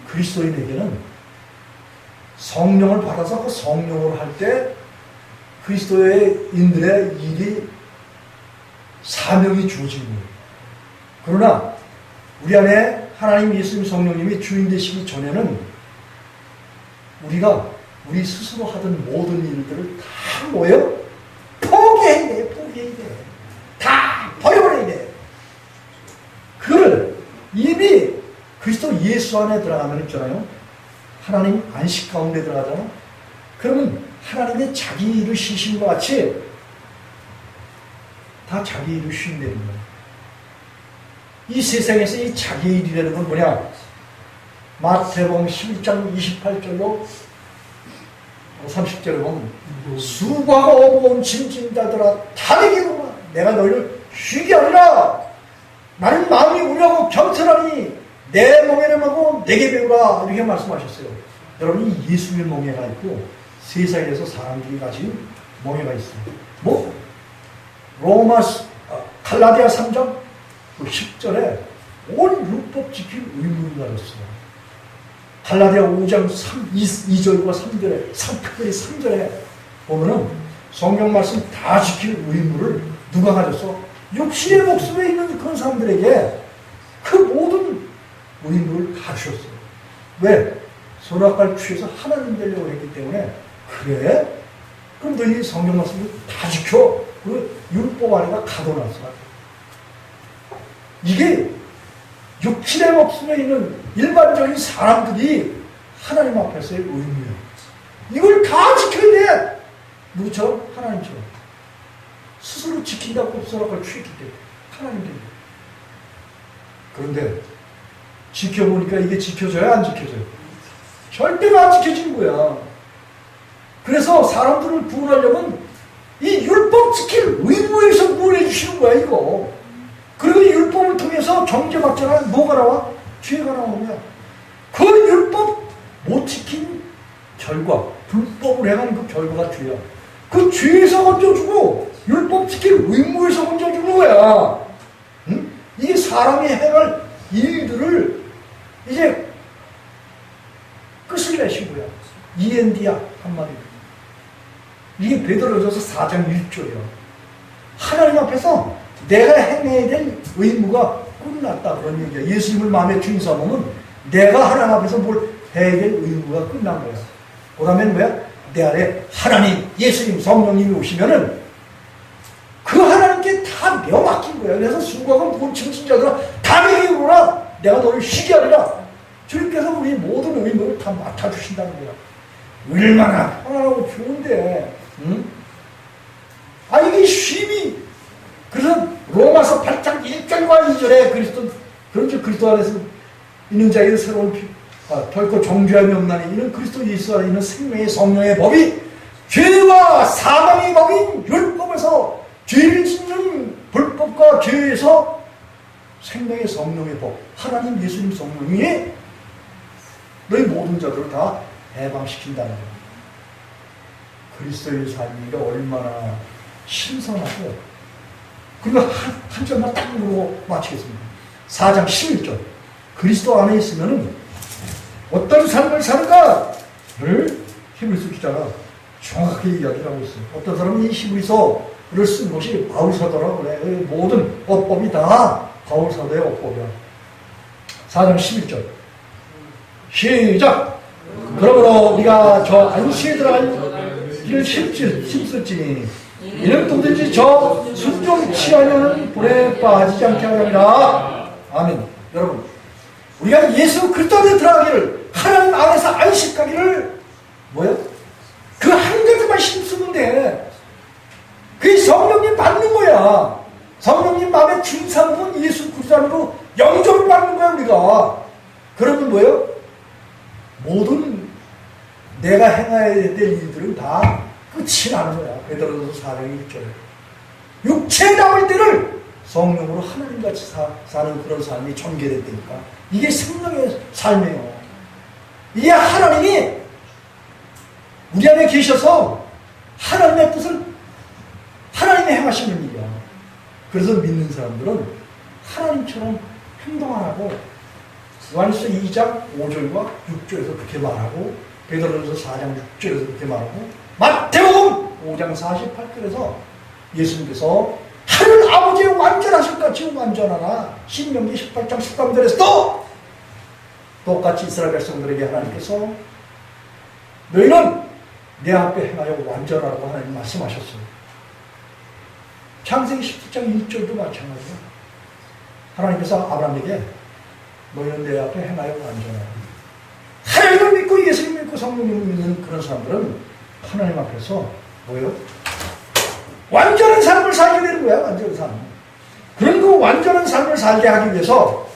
그리스도인에게는 성령을 받아서 그 성령으로 할 때 그리스도인들의 일이 사명이 주어진 거예요. 그러나 우리 안에 하나님 예수님 성령님이 주인 되시기 전에는 우리가 우리 스스로 하던 모든 일들을 다 뭐예요? 포기해야 돼. 다 버려버려야 돼. 그걸 이미 그리스도 예수 안에 들어가면 있잖아요. 하나님 안식 가운데 들어가잖아. 그러면 하나님의 자기 일을 쉬신 것 같이 다 자기 일을 쉰다는 거야. 이 세상에서 이 자기 일이라는 건 뭐냐? 마태복음 11장 28절로 30절에 보면 수고하고 어려운 짐진 자들아 다 내게 오라. 내가 너희를 쉬게 하리라. 나는 마음이 우려하고 겸손하니 내 멍에를 메고 내게 배우라. 이렇게 말씀하셨어요. 여러분이 예수의 멍에가 있고 세상에서 사람들이 가진 멍에가 있어요. 뭐? 갈라디아 3장 10절에 온 율법 지킬 의무를 가졌어요. 갈라디아 5장 2절과 3절에, 특별히 3절에 보면은 성경 말씀 다 지킬 의무를 누가 가졌어? 육신의 목숨에 있는 그런 사람들에게 그 모든 의무를 다 주셨어요. 왜? 선악과를 취해서 하나님 되려고 했기 때문에. 그래? 그럼 너희 성경 말씀을 다 지켜. 그 율법 안에다 가둬놨어. 이게 육신의 목숨에 있는 일반적인 사람들이 하나님 앞에서의 의무예요. 이걸 다 지켜야 돼. 누구처럼? 하나님처럼. 스스로 지킨다고 선악과를 취했기 때문에 하나님 때문에. 그런데 지켜보니까 이게 지켜져야 안 지켜져요? 절대로 안 지켜지는 거야. 그래서 사람들을 구원하려면 이 율법 지킬 의무에서 구원해 주시는 거야, 이거. 그리고 이 율법을 통해서 정죄받잖아. 뭐가 나와? 죄가 나오는 거야. 그 율법 못 지킨 결과, 불법을 행하는 그 결과가 죄야. 그 죄에서 건져주고 율법 지킬 의무에서 건져주는 거야. 응? 이게 사람이 행할 일들을 이제 끝을 내신 거야. END야, 한마디로. 이게 베드로전서 4장 1절이야. 하나님 앞에서 내가 행해야 될 의무가 끝났다, 그런 얘기야. 예수님을 마음에 주인 사람은 내가 하나님 앞에서 뭘 해야 될 의무가 끝난 거야. 그 다음엔 뭐야? 내 안에 하나님, 예수님, 성령님이 오시면은 그 하나님께 다 내어맡긴 거야. 그래서 수고하고 본 증신자들아 다 내게 오라. 내가 너를 쉬게 하리라. 주님께서 우리 모든 의무를 다 맡아주신다는 거야. 얼마나 편안하고 좋은데, 응? 이게 쉼이. 그래서 로마서 8장 1절과 2절에 그리스도 안에서 있는 자에게 새로운 결코 정죄함이 없나니 이는 그리스도 예수 안에 있는 생명의 성령의 법이 죄와 사망의 법인 율법에서 죄를 짓는 불법과 죄에서 생명의 성령의 법, 하나님 예수님 성령이 너희 모든 자들을 다 해방시킨다는 거예요. 그리스도의 삶이 얼마나 신선하고. 그리고 한 절만 딱 물고 마치겠습니다. 4장 11절. 그리스도 안에 있으면은 어떤 삶을 사는가를 히브리서 기자가 정확하게 이야기를 하고 있어요. 어떤 사람은 이 히브리서를 쓴 것이 바울사도라고 그래. 모든 어법이 다 바울사도의 어법이야. 4장 11절. 시작! 그러므로 우리가 저 안식에 들어갈 길을 힘쓸지니 이는 도대체 저 순종 취하려는 불에 빠지지 않게 하리라. 아멘. 여러분, 우리가 예수 그리스도 안에 들어가기를, 하나님 안에서 안식하기를 뭐요? 그 한 가지만 힘쓰면 돼. 그게 성령님 받는 거야. 성령님 마음에 주인 삼으면 예수 그리스도 안으로 영접을 받는 거야, 우리가. 그러면 뭐요? 모든 내가 행해야 될 일들은 다 끝이 나는 거야. 베드로전서 4장 1절에. 육체에 남을 때를 성령으로 하나님같이 사는 그런 삶이 전개됐다니까. 이게 생명의 삶이에요. 이게 하나님이 우리 안에 계셔서 하나님의 뜻을 하나님이 행하시는 일이야. 그래서 믿는 사람들은 하나님처럼 행동 안 하고 요한일서 2장 5절과 6절에서 그렇게 말하고 베드로전서 4장 6절에서 그렇게 말하고 마태복음 5장 48절에서 예수님께서 하늘 아버지의 완전하실 같이 완전하나 신명기 18장 13절에서도 똑같이 이스라엘 백성들에게 하나님께서 너희는 내 앞에 행하여 완전하라고 하나님 말씀하셨어요. 창세기 17장 1절도 마찬가지예요. 하나님께서 아브라함에게 너희는 내 앞에 행하여 완전하라. 하나님을 믿고 예수님 믿고 성령님을 믿는 그런 사람들은 하나님 앞에서 뭐예요? 완전한 삶을 살게 되는 거야. 완전한 삶. 그런 그 완전한 삶을 살게 하기 위해서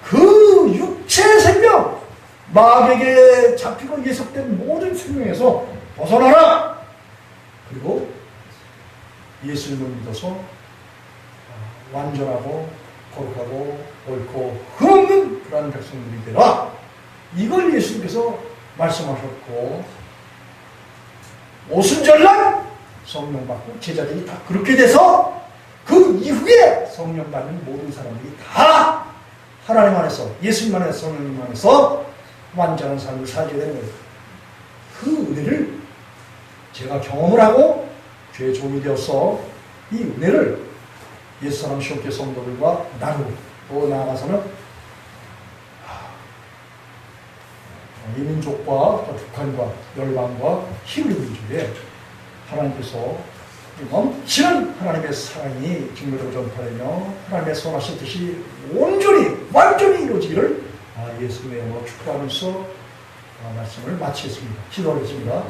그 육체 생명, 마귀에게 잡히고 예속된 모든 생명에서 벗어나라. 그리고 예수님을 믿어서 완전하고 거룩하고 옳고 흠없는 그러한 백성들이 되라. 이걸 예수님께서 말씀하셨고, 오순절날 성령 받고 제자들이 다 그렇게 돼서 그 이후에 성령 받는 모든 사람들이 다 하나님 안에서, 예수님 안에서, 성령님 안에서 완전한 삶을 살게 되는 거예요. 그 은혜를 제가 경험을 하고 죄의 종이 되어서 이 은혜를 옛사람 시온교회 성도들과 나누고, 또 나아가서는 이민족과 북한과 열방과 히브리 민족에 하나님께서 넘치는 하나님의 사랑이 증거로 전파되며 하나님의 선하신 뜻이 온전히 완전히 이루어지기를 예수님의 이름으로 축복하면서 말씀을 마치겠습니다. 기도하겠습니다.